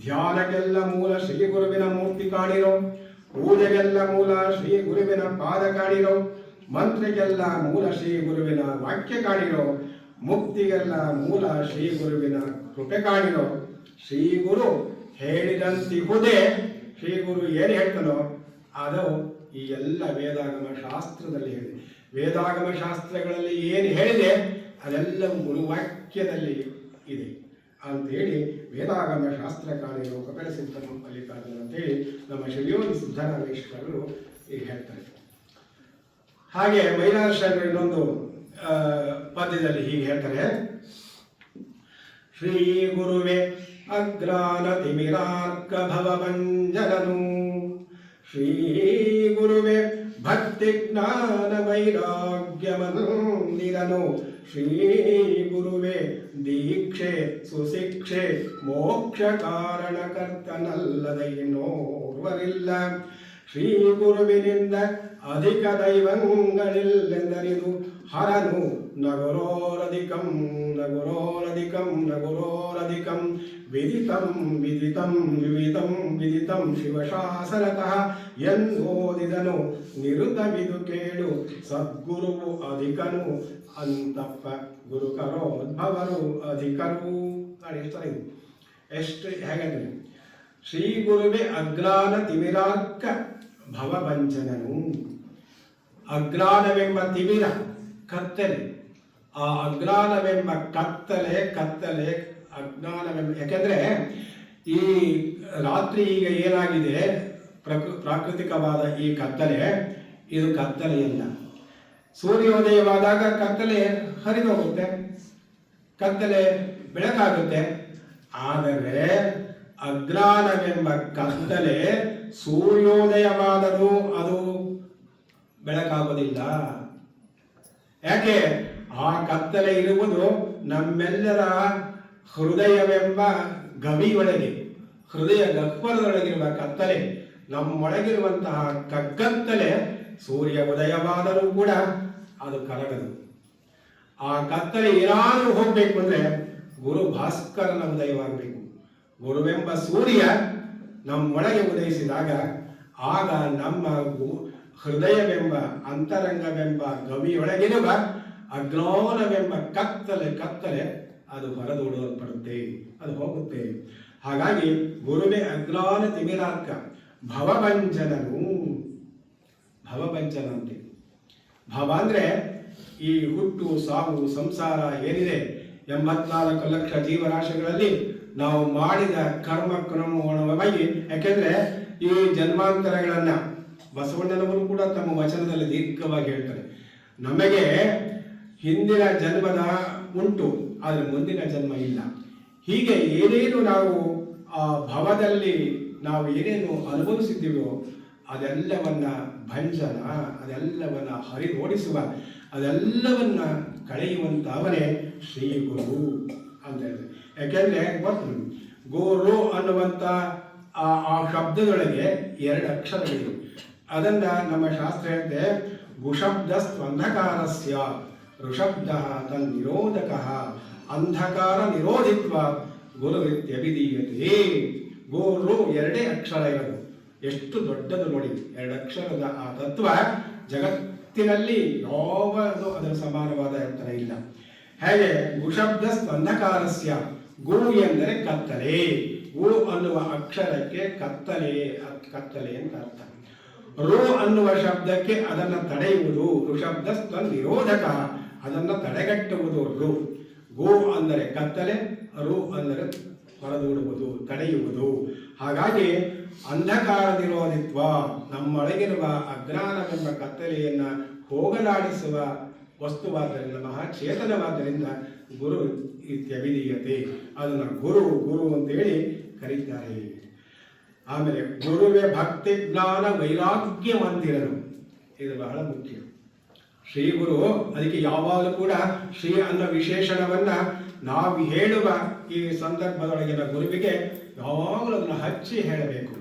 ಧ್ಯಾನಕ್ಕೆಲ್ಲ ಮೂಲ ಶ್ರೀ ಗುರುವಿನ ಮೂರ್ತಿ ಕಾಣಿರೋ, ಪೂಜೆಗೆಲ್ಲ ಮೂಲ ಶ್ರೀ ಗುರುವಿನ ಪಾದ ಕಾಣಿರೋ, ಮಂತ್ರಕ್ಕೆಲ್ಲ ಮೂಲ ಶ್ರೀ ಗುರುವಿನ ವಾಕ್ಯ ಕಾಣಿರೋ, ಮುಕ್ತಿಗೆಲ್ಲ ಮೂಲ ಶ್ರೀ ಗುರುವಿನ ಕೃಪೆ ಕಾಣಿರೋ. ಶ್ರೀ ಗುರು ಹೇಳಿದಂತಿಹುದೇ, ಶ್ರೀ ಗುರು ಏನು ಹೇಳ್ತಾನೋ ಅದು ಈ ಎಲ್ಲ ವೇದಾಗಮ ಶಾಸ್ತ್ರದಲ್ಲಿ ಹೇಳಿದೆ. ವೇದಾಗಮ ಶಾಸ್ತ್ರಗಳಲ್ಲಿ ಏನು ಹೇಳಿದೆ ಅದೆಲ್ಲವೂ ಗುರುವಾಕ್ಯದಲ್ಲಿ ಇದೆ ಅಂತೇಳಿ ವೇದಾಗಮ ಶಾಸ್ತ್ರ ಕಾಣಿರೋ ಕಪಿಲಸಿದ್ಧ ಮಲ್ಲಿಕಾರ್ಜುನ ಅಂತೇಳಿ ನಮ್ಮ ಶಿವಯೋಗಿ ಸಿದ್ದರಾಮೇಶ್ವರರು ಈಗ ಹೇಳ್ತಾರೆ. ಹಾಗೆ ಮೈಲಾರಶಂಕರ ಇನ್ನೊಂದು ಪದ್ಯದಲ್ಲಿ ಹೀಗೆ ಹೇಳ್ತಾರೆ, ಶ್ರೀ ಗುರುವೇ ಅಗ್ರಾನ ತಿಮಿರಾರ್ಕ ಭವಭಂಜನನು, ಶ್ರೀ ಗುರುವೇ ಭಕ್ತಿ ಜ್ಞಾನ ವೈರಾಗ್ಯಮಂದಿರನು, ಶ್ರೀ ಗುರುವೇ ದೀಕ್ಷೆ ಸುಶಿಕ್ಷೆ ಮೋಕ್ಷ ಕಾರಣಕರ್ತನಲ್ಲದ ಇನ್ನೋರ್ವರಿಲ್ಲ, ಶ್ರೀ ಗುರುವಿನಿಂದ ಅಧಿಕ ದೈವಂಗಳಿಲ್ಲೆಂದರಿದು ಹರನು ನಗುರೋರಧಿಕಂ ನಗುರೋರಧಿಕಂ ನಗುರೋರಧಿಕಂ ವಿದಿತಂ ವಿದಿತಂ ವಿವಿಧಂ ವಿದಿತಂ ಶಿವಶಾಸನತಃ ಎಂದೋದಿದನು ನಿರುತವಿದು ಕೇಳು ಸದ್ಗುರುವು ಅಧಿಕನು ಅಂತಪ್ಪ ಗುರುಕರೋದ್ಭವರು ಅಧಿಕರು. ಎಷ್ಟು ಹೇಗಂದ್ರೆ, ಶ್ರೀ ಗುರುವೇ ಅಜ್ಞಾನ ತಿಮಿರಾರ್ಕ ಭವಭಂಜನನು. ಅಜ್ಞಾನವೆಂಬ ತಿಮಿರ ಕತ್ತಲೆ, ಆ ಅಜ್ಞಾನವೆಂಬ ಕತ್ತಲೆ ಅಜ್ಞಾನವೆಂಬ, ಯಾಕೆಂದ್ರೆ ಈ ರಾತ್ರಿ ಈಗ ಏನಾಗಿದೆ ಪ್ರಾಕೃತಿಕವಾದ ಈ ಕತ್ತಲೆ, ಇದು ಕತ್ತಲೆಯಲ್ಲ. ಸೂರ್ಯೋದಯವಾದಾಗ ಕತ್ತಲೆ ಹರಿದೋಗುತ್ತೆ, ಕತ್ತಲೆ ಬೆಳಕಾಗುತ್ತೆ. ಆದರೆ ಅಜ್ಞಾನವೆಂಬ ಕತ್ತಲೆ ಸೂರ್ಯೋದಯವಾದರೂ ಅದು ಬೆಳಕಾಗೋದಿಲ್ಲ. ಯಾಕೆ? ಆ ಕತ್ತಲೆ ಇರುವುದು ನಮ್ಮೆಲ್ಲರ ಹೃದಯವೆಂಬ ಗವಿಯೊಳಗೆ, ಹೃದಯ ಗಹ್ವರದೊಳಗಿರುವ ಕತ್ತಲೆ. ನಮ್ಮೊಳಗಿರುವಂತಹ ಕಗ್ಗತ್ತಲೆ ಸೂರ್ಯ ಉದಯವಾದರೂ ಕೂಡ ಅದು ಕರಗದು. ಆ ಕತ್ತಲೆ ಏನಾದರೂ ಹೋಗ್ಬೇಕು ಅಂದ್ರೆ ಗುರು ಭಾಸ್ಕರನ ಉದಯವಾಗಬೇಕು. ಗುರುವೆಂಬ ಸೂರ್ಯ ನಮ್ಮೊಳಗೆ ಉದಯಿಸಿದಾಗ ಆಗ ನಮ್ಮ ಹೃದಯವೆಂಬ ಅಂತರಂಗವೆಂಬ ಗವಿಯೊಳಗಿರುವ ಅಜ್ಞಾನವೆಂಬ ಕತ್ತಲೆ ಅದು ಹೊರದೂಡಲ್ಪಡುತ್ತೆ, ಅದು ಹೋಗುತ್ತೆ. ಹಾಗಾಗಿ ಗುರುವೇ ಅಜ್ಞಾನ ತಿಮಿರಾರ್ಕ ಭವಭಂಜನನು. ಭವಭಂಜನ ಅಂತೆ. ಭವ ಅಂದ್ರೆ ಈ ಹುಟ್ಟು ಸಾವು ಸಂಸಾರ ಏನಿದೆ, 84 ಲಕ್ಷ ಜೀವರಾಶಿಗಳಲ್ಲಿ ನಾವು ಮಾಡಿದ ಕರ್ಮಕ್ರಮವಾಗಿ, ಯಾಕೆಂದ್ರೆ ಈ ಜನ್ಮಾಂತರಗಳನ್ನ ಬಸವಣ್ಣನವರು ಕೂಡ ತಮ್ಮ ವಚನದಲ್ಲಿ ದೀರ್ಘವಾಗಿ ಹೇಳ್ತಾರೆ. ನಮಗೆ ಹಿಂದಿನ ಜನ್ಮದ ಉಂಟು, ಆದರೆ ಮುಂದಿನ ಜನ್ಮ ಇಲ್ಲ. ಹೀಗೆ ಏನೇನು ನಾವು ಆ ಭವದಲ್ಲಿ ನಾವು ಏನೇನು ಅನುಭವಿಸಿದ್ದೀವೋ ಅದೆಲ್ಲವನ್ನ ಭಂಜನ, ಅದೆಲ್ಲವನ್ನ ಹರಿದೋಡಿಸುವ, ಅದೆಲ್ಲವನ್ನ ಕಳೆಯುವಂತ ಅವನೇ ಶ್ರೀ ಗುರು ಅಂತ ಹೇಳಿದೆ. ಯಾಕೆಂದ್ರೆ ಗೊತ್ತು, ಗುರು ಅನ್ನುವಂಥ ಆ ಶಬ್ದದೊಳಗೆ 2 ಅಕ್ಷರಗಳಿವೆ. ಅದನ್ನ ನಮ್ಮ ಶಾಸ್ತ್ರ ಹೇಳುತ್ತೆ, ಗುಶಬ್ದ ಸ್ವಂಧಕಾರಸ್ಯ ಋಷಬ್ದ ತನ್ನಿರೋಧಕ ಅಂಧಕಾರ ನಿರೋಧಿತ್ವ ಗುರುವಿತ್ಯಭಿಧೀಯತೆ. ಗುರು 2 ಅಕ್ಷರ ಇರೋದು, ಎಷ್ಟು ದೊಡ್ಡದು ನೋಡಿ. 2 ಅಕ್ಷರದ ಆ ತತ್ವ ಜಗತ್ತಿನಲ್ಲಿ ಯಾವುದು ಅದರ ಸಮಾನವಾದ ಎತ್ತರ ಇಲ್ಲ. ಹೇಗೆ ಗುಶಬ್ದ ಸ್ಪಂದಕಾರಸ್ಯ, ಗು ಎಂದರೆ ಕತ್ತಲೆ, ಗು ಅನ್ನುವ ಅಕ್ಷರಕ್ಕೆ ಕತ್ತಲೆ ಅಂತ ಅರ್ಥ. ರು ಅನ್ನುವ ಶಬ್ದಕ್ಕೆ ಅದನ್ನು ತಡೆಯುವುದು, ಋಷಬ್ದ ಸ್ಪಂದ ನಿರೋಧಕ, ಅದನ್ನು ತಡೆಗಟ್ಟುವುದು ರು. ಗು ಅಂದರೆ ಕತ್ತಲೆ, ರು ಅಂದರೆ ಹೊರದೂಡುವುದು, ತಡೆಯುವುದು. ಹಾಗಾಗಿ ಅಂಧಕಾರ ನಿರೋಧಿತ್ವ, ನಮ್ಮೊಳಗಿರುವ ಅಜ್ಞಾನವೆಂಬ ಕತ್ತಲೆಯನ್ನ ಹೋಗಲಾಡಿಸುವ ವಸ್ತುವಾದ್ದರಿಂದ, ಮಹಾಚೇತನವಾದ್ದರಿಂದ ಗುರು ಇತ್ಯಭಿಧೀಯತೆ. ಅದನ್ನು ಗುರು ಅಂತೇಳಿ ಕರೀತಾರೆ. ಆಮೇಲೆ ಗುರುವೇ ಭಕ್ತಿ ಜ್ಞಾನ ವೈರಾಗ್ಯ ಮಂದಿರನು, ಇದು ಬಹಳ ಮುಖ್ಯ. ಶ್ರೀ ಗುರು, ಅದಕ್ಕೆ ಯಾವಾಗಲೂ ಕೂಡ ಶ್ರೀ ಅನ್ನೋ ವಿಶೇಷಣವನ್ನ ನಾವು ಹೇಳುವ ಈ ಸಂದರ್ಭದೊಳಗಿನ ಗುರುವಿಗೆ ಯಾವಾಗಲೂ ಅದನ್ನು ಹಚ್ಚಿ ಹೇಳಬೇಕು.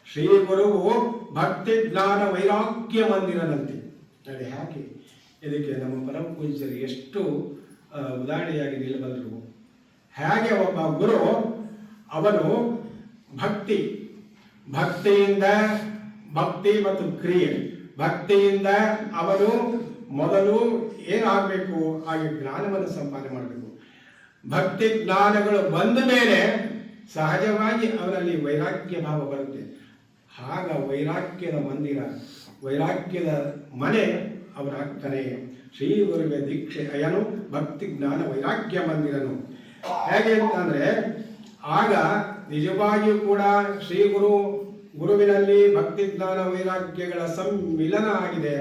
ಶ್ರೀ ಗುರುವು ಭಕ್ತಿ ಜ್ಞಾನ ವೈರಾಗ್ಯ ಮಂದಿರನಂತೆ. ಅದು ಹಾಕಿ ಇದಕ್ಕೆ ನಮ್ಮ ಪರಮ ಪೂಜ್ಯರು ಎಷ್ಟು ಉದಾಹರಣೆಯಾಗಿ ನಿಲ್ಲಬಲ್ಲರು. ಹೇಗೆ ಒಬ್ಬ ಗುರು ಅವನು ಭಕ್ತಿಯಿಂದ ಭಕ್ತಿ ಮತ್ತು ಕ್ರಿಯೆ, ಭಕ್ತಿಯಿಂದ ಅವನು ಮೊದಲು ಏನಾಗಬೇಕು, ಹಾಗೆ ಜ್ಞಾನವನ್ನು ಸಂಪಾದನೆ ಮಾಡಬೇಕು. ಭಕ್ತಿ ಜ್ಞಾನಗಳು ಬಂದ ಮೇಲೆ ಸಹಜವಾಗಿ ಅವರಲ್ಲಿ ವೈರಾಗ್ಯ ಭಾವ ಬರುತ್ತೆ. ಆಗ ವೈರಾಗ್ಯದ ಮಂದಿರ, ವೈರಾಗ್ಯದ ಮನೆ ಅವರಾಗ್ತಾನೆ. ಶ್ರೀ ಗುರುವೆ ದೀಕ್ಷೆ ಅಯನು ಭಕ್ತಿ ಜ್ಞಾನ ವೈರಾಗ್ಯ ಮಂದಿರನು. ಹೇಗೆ ಅಂತಂದ್ರೆ ಆಗ ನಿಜವಾಗಿಯೂ ಕೂಡ ಶ್ರೀ ಗುರುವಿನಲ್ಲಿ ಭಕ್ತಿ ಜ್ಞಾನ ವೈರಾಗ್ಯಗಳ ಸಮ್ಮಿಲನ ಆಗಿದೆ,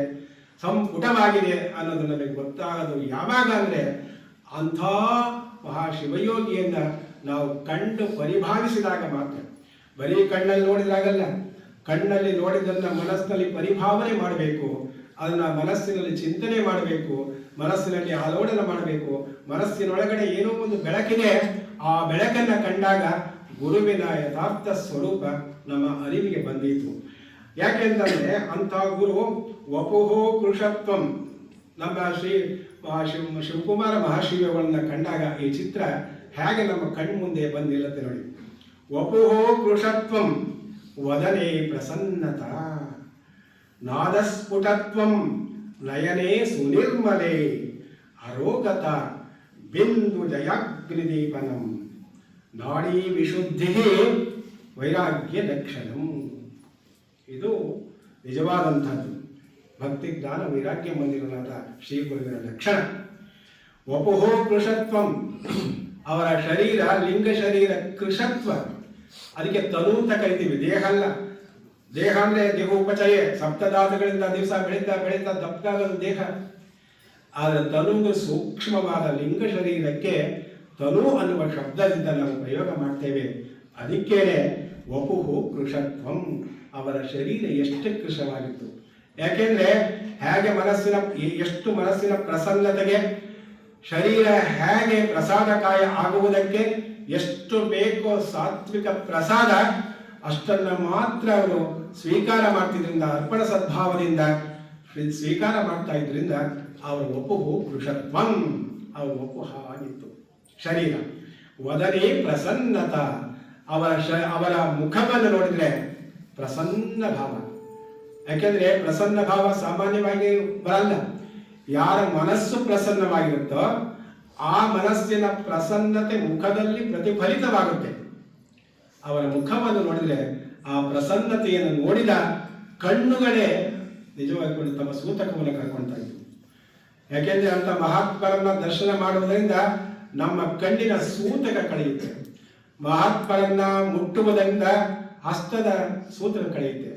ಸಂಪುಟವಾಗಿದೆ ಅನ್ನೋದು ನಮಗೆ ಗೊತ್ತಾಗೋದು ಯಾವಾಗ ಅಂದ್ರೆ ಅಂಥ ಮಹಾಶಿವಯೋಗಿಯನ್ನ ನಾವು ಕಂಡು ಪರಿಭಾವಿಸಿದಾಗ ಮಾತ್ರ. ಬರೀ ಕಣ್ಣಲ್ಲಿ ನೋಡಿದಾಗಲ್ಲ, ಕಣ್ಣಲ್ಲಿ ನೋಡಿದನ್ನ ಮನಸ್ಸಿನಲ್ಲಿ ಪರಿಭಾವನೆ ಮಾಡಬೇಕು, ಅದನ್ನ ಮನಸ್ಸಿನಲ್ಲಿ ಚಿಂತನೆ ಮಾಡಬೇಕು, ಮನಸ್ಸಿನಲ್ಲಿ ಆಲೋಡನ ಮಾಡಬೇಕು. ಮನಸ್ಸಿನೊಳಗಡೆ ಏನೋ ಒಂದು ಬೆಳಕಿದೆ, ಆ ಬೆಳಕನ್ನ ಕಂಡಾಗ ಗುರುವಿನ ಯಥಾರ್ಥ ಸ್ವರೂಪ ನಮ್ಮ ಅರಿವಿಗೆ ಬಂದಿತು. ಯಾಕೆಂತಂದ್ರೆ ಅಂಥ ಗುರು ವಪುಹೋ ಕೃಷತ್ವಂ. ನಮ್ಮ ಶಿವಕುಮಾರ ಮಹಾಶಿವಗಳನ್ನ ಕಂಡಾಗ ಈ ಚಿತ್ರ ಹೇಗೆ ನಮ್ಮ ಕಣ್ಮುಂದೆ ಬಂದಿಲ್ಲತ್ತೆ ನೋಡಿ. ವಪುಹೋ ಕೃಷತ್ವಂ ವದನೆ ಪ್ರಸನ್ನತ, ನಾದಸ್ಫುಟತ್ವಂ ನಯನೇ ಸುನಿರ್ಮಲೆ, ಅರೋಗತ ಬಿಂದು ಜಯಾಗ್ನಿದೀಪನಂ, ನಾಡಿ ವಿಶುದ್ಧಿ ವೈರಾಗ್ಯ ಲಕ್ಷಣಂ. ಇದು ನಿಜವಾದಂಥದ್ದು ಭಕ್ತಿ ಜ್ಞಾನ ವೈರಾಗ್ಯ ಮಂದಿರನಾದ ಶ್ರೀ ಗುರುವಿನ ಲಕ್ಷಣ. ವಪುಹೋ ಕೃಷತ್ವಂ, ಅವರ ಶರೀರ ಲಿಂಗ ಶರೀರ ಕೃಷತ್ವ. ಅದಕ್ಕೆ ತನು ಅಂತ ಕರಿತೀವಿ, ದೇಹ ಅಲ್ಲ. ದೇಹ ಅಂದ್ರೆ ದೇಹೋಪಚಯ, ಸಪ್ತಧಾತುಗಳಿಂದ ದಿವಸ ಬೆಳೀತಾ ದಪ್ಪಗಾಗೋದು ದೇಹ. ಆದರೆ ತನು ಸೂಕ್ಷ್ಮವಾದ ಲಿಂಗ ಶರೀರಕ್ಕೆ ತನು ಅನ್ನುವ ಶಬ್ದದಿಂದ ನಾವು ಪ್ರಯೋಗ ಮಾಡ್ತೇವೆ. ಅದಕ್ಕೇನೆ ವಪುಹು ಕೃಷತ್ವಂ, ಅವರ ಶರೀರ ಎಷ್ಟು ಕೃಶವಾಗಿತ್ತು. ಯಾಕೆಂದ್ರೆ ಹೇಗೆ ಎಷ್ಟು ಮನಸ್ಸಿನ ಪ್ರಸನ್ನತೆಗೆ, ಶರೀರ ಹೇಗೆ ಪ್ರಸಾದಕಾಯ ಆಗುವುದಕ್ಕೆ ಎಷ್ಟು ಬೇಕೋ ಸಾತ್ವಿಕ ಪ್ರಸಾದ ಅಷ್ಟನ್ನ ಮಾತ್ರ ಅವರು ಸ್ವೀಕಾರ ಮಾಡ್ತಿದ್ರಿಂದ, ಅರ್ಪಣ ಸದ್ಭಾವದಿಂದ ಸ್ವೀಕಾರ ಮಾಡ್ತಾ ಇದ್ರಿಂದ ಅವರ ವಪುಹು ವೃಷತ್ವಂ, ಅವರ ವಪುಹ ಆಗಿತ್ತು ಶರೀರ. ವದನೆ ಪ್ರಸನ್ನತ, ಅವರ ಮುಖವನ್ನು ನೋಡಿದ್ರೆ ಪ್ರಸನ್ನ ಭಾವ. ಯಾಕೆಂದ್ರೆ ಪ್ರಸನ್ನ ಭಾವ ಸಾಮಾನ್ಯವಾಗಿ ಬರಲ್ಲ. ಯಾರ ಮನಸ್ಸು ಪ್ರಸನ್ನವಾಗಿರುತ್ತೋ ಆ ಮನಸ್ಸಿನ ಪ್ರಸನ್ನತೆ ಮುಖದಲ್ಲಿ ಪ್ರತಿಫಲಿತವಾಗುತ್ತೆ. ಅವರ ಮುಖವನ್ನು ನೋಡಿದ್ರೆ ಆ ಪ್ರಸನ್ನತೆಯನ್ನು ನೋಡಿದ ಕಣ್ಣುಗಳೇ ನಿಜವಾಗಿ ತಮ್ಮ ಸೂತಕವನ್ನು ಕರ್ಕೊಳ್ತಾ ಇತ್ತು. ಯಾಕೆಂದ್ರೆ ಅಂತ ಮಹಾತ್ಮರನ್ನ ದರ್ಶನ ಮಾಡುವುದರಿಂದ ನಮ್ಮ ಕಣ್ಣಿನ ಸೂತಕ ಕಳೆಯುತ್ತೆ. ಮಹಾತ್ಮರನ್ನ ಮುಟ್ಟುವುದರಿಂದ ಹಸ್ತದ ಸೂತಕ ಕಳೆಯುತ್ತೆ,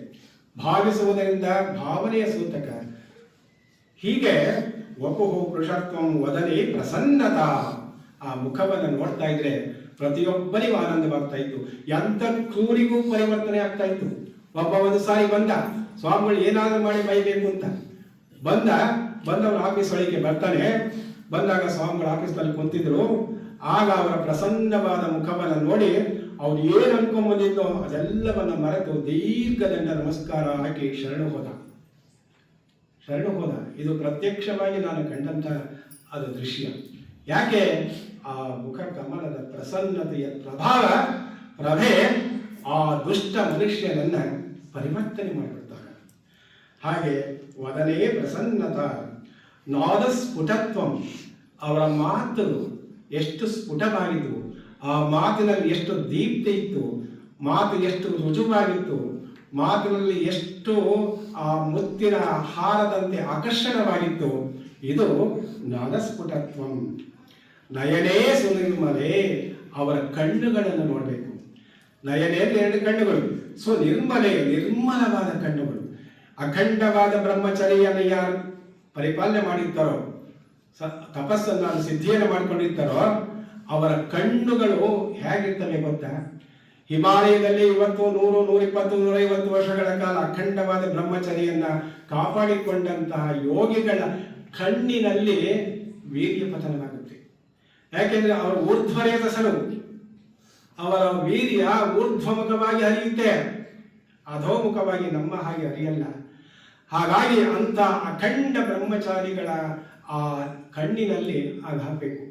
ಭಾವಿಸುವುದರಿಂದ ಭಾವನೆಯ ಸೂತಕ. ಹೀಗೆ ವಪುಹು ಪುರುಷತ್ವಂ ವದನೆ ಪ್ರಸನ್ನತಾ, ಆ ಮುಖವನ್ನು ನೋಡ್ತಾ ಇದ್ರೆ ಪ್ರತಿಯೊಬ್ಬರಿಗೂ ಆನಂದವಾಗ್ತಾ ಇತ್ತು. ಎಂಥ ಕ್ರೂರಿಗೂ ಪರಿವರ್ತನೆ ಆಗ್ತಾ ಇತ್ತು. ಒಬ್ಬ ಒಂದು ಸಾರಿ ಬಂದ, ಸ್ವಾಮಿಗಳು ಏನಾದರೂ ಮಾಡಿ ಬೈಬೇಕು ಅಂತ ಬಂದವರ ಆಫೀಸ್ ಒಳಗೆ ಬರ್ತಾನೆ. ಬಂದಾಗ ಸ್ವಾಮಿಗಳ ಆಫೀಸ್ನಲ್ಲಿ ಕುಂತಿದ್ರು. ಆಗ ಅವರ ಪ್ರಸನ್ನವಾದ ಮುಖವನ್ನು ನೋಡಿ ಅವ್ರು ಏನು ಅನ್ಕೊಂಡ್ಬಂದಿದ್ದೋ ಅದೆಲ್ಲವನ್ನ ಮರೆತು ದೀರ್ಘದಂಡ ನಮಸ್ಕಾರ ಹಾಕಿ ಶರಣು ಹೋದ. ಇದು ಪ್ರತ್ಯಕ್ಷವಾಗಿ ನಾನು ಕಂಡಂತ ಅದು ದೃಶ್ಯ. ಯಾಕೆ? ಆ ಮುಖ ಕಮಲದ ಪ್ರಸನ್ನತೆಯ ಪ್ರಭೆ ಆ ದುಷ್ಟ ಮನುಷ್ಯನನ್ನ ಪರಿವರ್ತನೆ ಮಾಡಿಬಿಡ್ತಾರೆ. ಹಾಗೆ ವದನೆ ಪ್ರಸನ್ನತ ನಾದ ಸ್ಫುಟತ್ವಂ, ಅವರ ಮಾತು ಎಷ್ಟು ಸ್ಫುಟವಾಗಿತ್ತು, ಆ ಮಾತಿನಲ್ಲಿ ಎಷ್ಟು ದೀಪ್ತಿ ಇತ್ತು, ಮಾತು ಎಷ್ಟು ರುಜುವಾಗಿತ್ತು, ಮಾತಿನಲ್ಲಿ ಎಷ್ಟು ಆ ಮುತ್ತಿನ ಹಾರದಂತೆ ಆಕರ್ಷಣವಾಗಿತ್ತು. ಇದು ನಾದಸ್ಫುಟತ್ವಂ. ನಯನೇ ಸುನಿರ್ಮಲೆ, ಅವರ ಕಣ್ಣುಗಳನ್ನು ನೋಡಬೇಕು. ನಯನೆಯಲ್ಲಿ 2 ಕಣ್ಣುಗಳು, ನಿರ್ಮಲವಾದ ಕಣ್ಣುಗಳು. ಅಖಂಡವಾದ ಬ್ರಹ್ಮಚರ್ಯವನ್ನು ಯಾರು ಪರಿಪಾಲನೆ ಮಾಡಿರ್ತಾರೋ, ತಪಸ್ಸನ್ನು ಸಿದ್ಧಿಯನ್ನು ಮಾಡಿಕೊಂಡಿರ್ತಾರೋ, ಅವರ ಕಣ್ಣುಗಳು ಹೇಗಿರ್ತವೆ ಗೊತ್ತಾ? ಹಿಮಾಲಯದಲ್ಲಿ ಇವತ್ತು 100, 120, 150 ವರ್ಷಗಳ ಕಾಲ ಅಖಂಡವಾದ ಬ್ರಹ್ಮಚರ್ಯನ್ನ ಕಾಪಾಡಿಕೊಂಡಂತಹ ಯೋಗಿಗಳ ಕಣ್ಣಿನಲ್ಲಿ ವೀರ್ಯ ಪತನವಾಗುತ್ತೆ. ಯಾಕೆಂದ್ರೆ ಅವರು ಊರ್ಧ್ವರೇತಸರು, ಅವರ ವೀರ್ಯ ಊರ್ಧ್ವಮುಖವಾಗಿ ಹರಿಯುತ್ತೆ, ಅಧೋಮುಖವಾಗಿ ನಮ್ಮ ಹಾಗೆ ಹರಿಯಲ್ಲ. ಹಾಗಾಗಿ ಅಂತ ಅಖಂಡ ಬ್ರಹ್ಮಚಾರಿಗಳ ಆ ಕಣ್ಣಿನಲ್ಲಿ ಹಾಕಬೇಕು.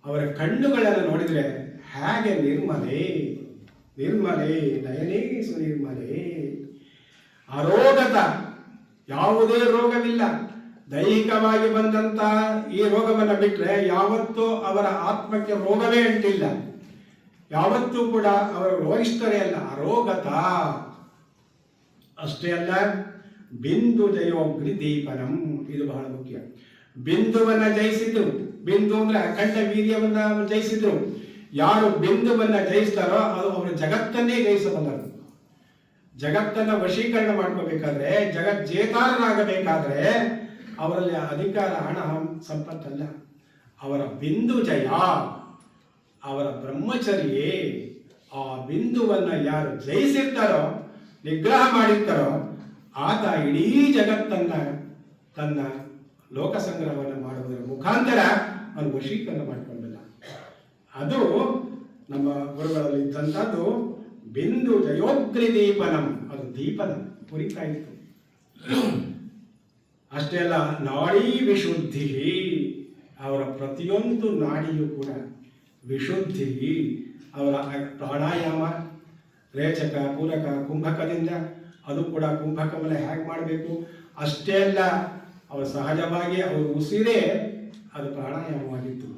ಅವರ ಕಣ್ಣುಗಳನ್ನು ನೋಡಿದ್ರೆ ಹೇಗೆ ನಿರ್ಮಲೆ ನಯನೇ ಸುನಿರ್ಮಲೆ. ಅರೋಗತ, ಯಾವುದೇ ರೋಗವಿಲ್ಲ. ದೈಹಿಕವಾಗಿ ಬಂದಂತ ಈ ರೋಗವನ್ನು ಬಿಟ್ರೆ ಯಾವತ್ತೂ ಅವರ ಆತ್ಮಕ್ಕೆ ರೋಗವೇ ಅಂಟಿಲ್ಲ. ಯಾವತ್ತೂ ಕೂಡ ಅವರ ರೋಗಿಷ್ಠರೇ ಅಲ್ಲ, ಅರೋಗತ. ಅಷ್ಟೇ ಅಲ್ಲ, ಬಿಂದು ಜಯೋಗ್ನಿ ದೀಪನಂ, ಇದು ಬಹಳ ಮುಖ್ಯ. ಬಿಂದುವನ್ನ ಜಯಿಸಿದ್ರು. ಬಿಂದು ಅಂದ್ರೆ ಅಖಂಡ ವೀರ್ಯವನ್ನ ಜಯಿಸಿದ್ರು. ಯಾರು ಬಿಂದುವನ್ನ ಜಯಿಸ್ತಾರೋ ಅದು ಅವರು ಜಗತ್ತನ್ನೇ ಜಯಿಸಬಲ್ಲರು. ಜಗತ್ತನ್ನ ವಶೀಕರಣ ಮಾಡ್ಕೋಬೇಕಾದ್ರೆ, ಜಗಜ್ಜೇತಾರರಾಗಬೇಕಾದ್ರೆ ಅವರಲ್ಲಿ ಅಧಿಕಾರ, ಹಣ, ಸಂಪತ್ತಲ್ಲ. ಅವರ ಬಿಂದು ಜಯ, ಅವರ ಬ್ರಹ್ಮಚರ್ಯೇ. ಆ ಬಿಂದುವನ್ನ ಯಾರು ಜಯಿಸಿರ್ತಾರೋ, ನಿಗ್ರಹ ಮಾಡಿರ್ತಾರೋ, ಆತ ಇಡೀ ಜಗತ್ತನ್ನ ತನ್ನ ಲೋಕ ಸಂಗ್ರಹವನ್ನು ಮಾಡುವುದರ ಮುಖಾಂತರ ಅವನು ವಶೀಕರಣ ಮಾಡಿಕೊಂಡಲ್ಲ. ಅದು ನಮ್ಮ ಗುರುಗಳಲ್ಲಿ ಇದ್ದಂಥದ್ದು ಬಿಂದು ಜಯೋಗ್ನಿ ದೀಪನಂ. ಅದು ದೀಪನ ಕುರಿತಾ ಇತ್ತು. ಅಷ್ಟೇ ಅಲ್ಲ, ನಾಡಿ ವಿಶುದ್ಧಿ, ಅವರ ಪ್ರತಿಯೊಂದು ನಾಡಿಯೂ ಕೂಡ ವಿಶುದ್ಧಿ. ಅವರ ಪ್ರಾಣಾಯಾಮ ರೇಚಕ, ಪೂರಕ, ಕುಂಭಕದಿಂದ, ಅದು ಕೂಡ ಕುಂಭಕವನ್ನು ಹೇಗೆ ಮಾಡಬೇಕು. ಅಷ್ಟೇ ಅಲ್ಲ, ಅವರು ಸಹಜವಾಗಿ ಅವರು ಉಸಿರೇ ಅದು ಪ್ರಾಣಾಯಾಮವಾಗಿತ್ತು.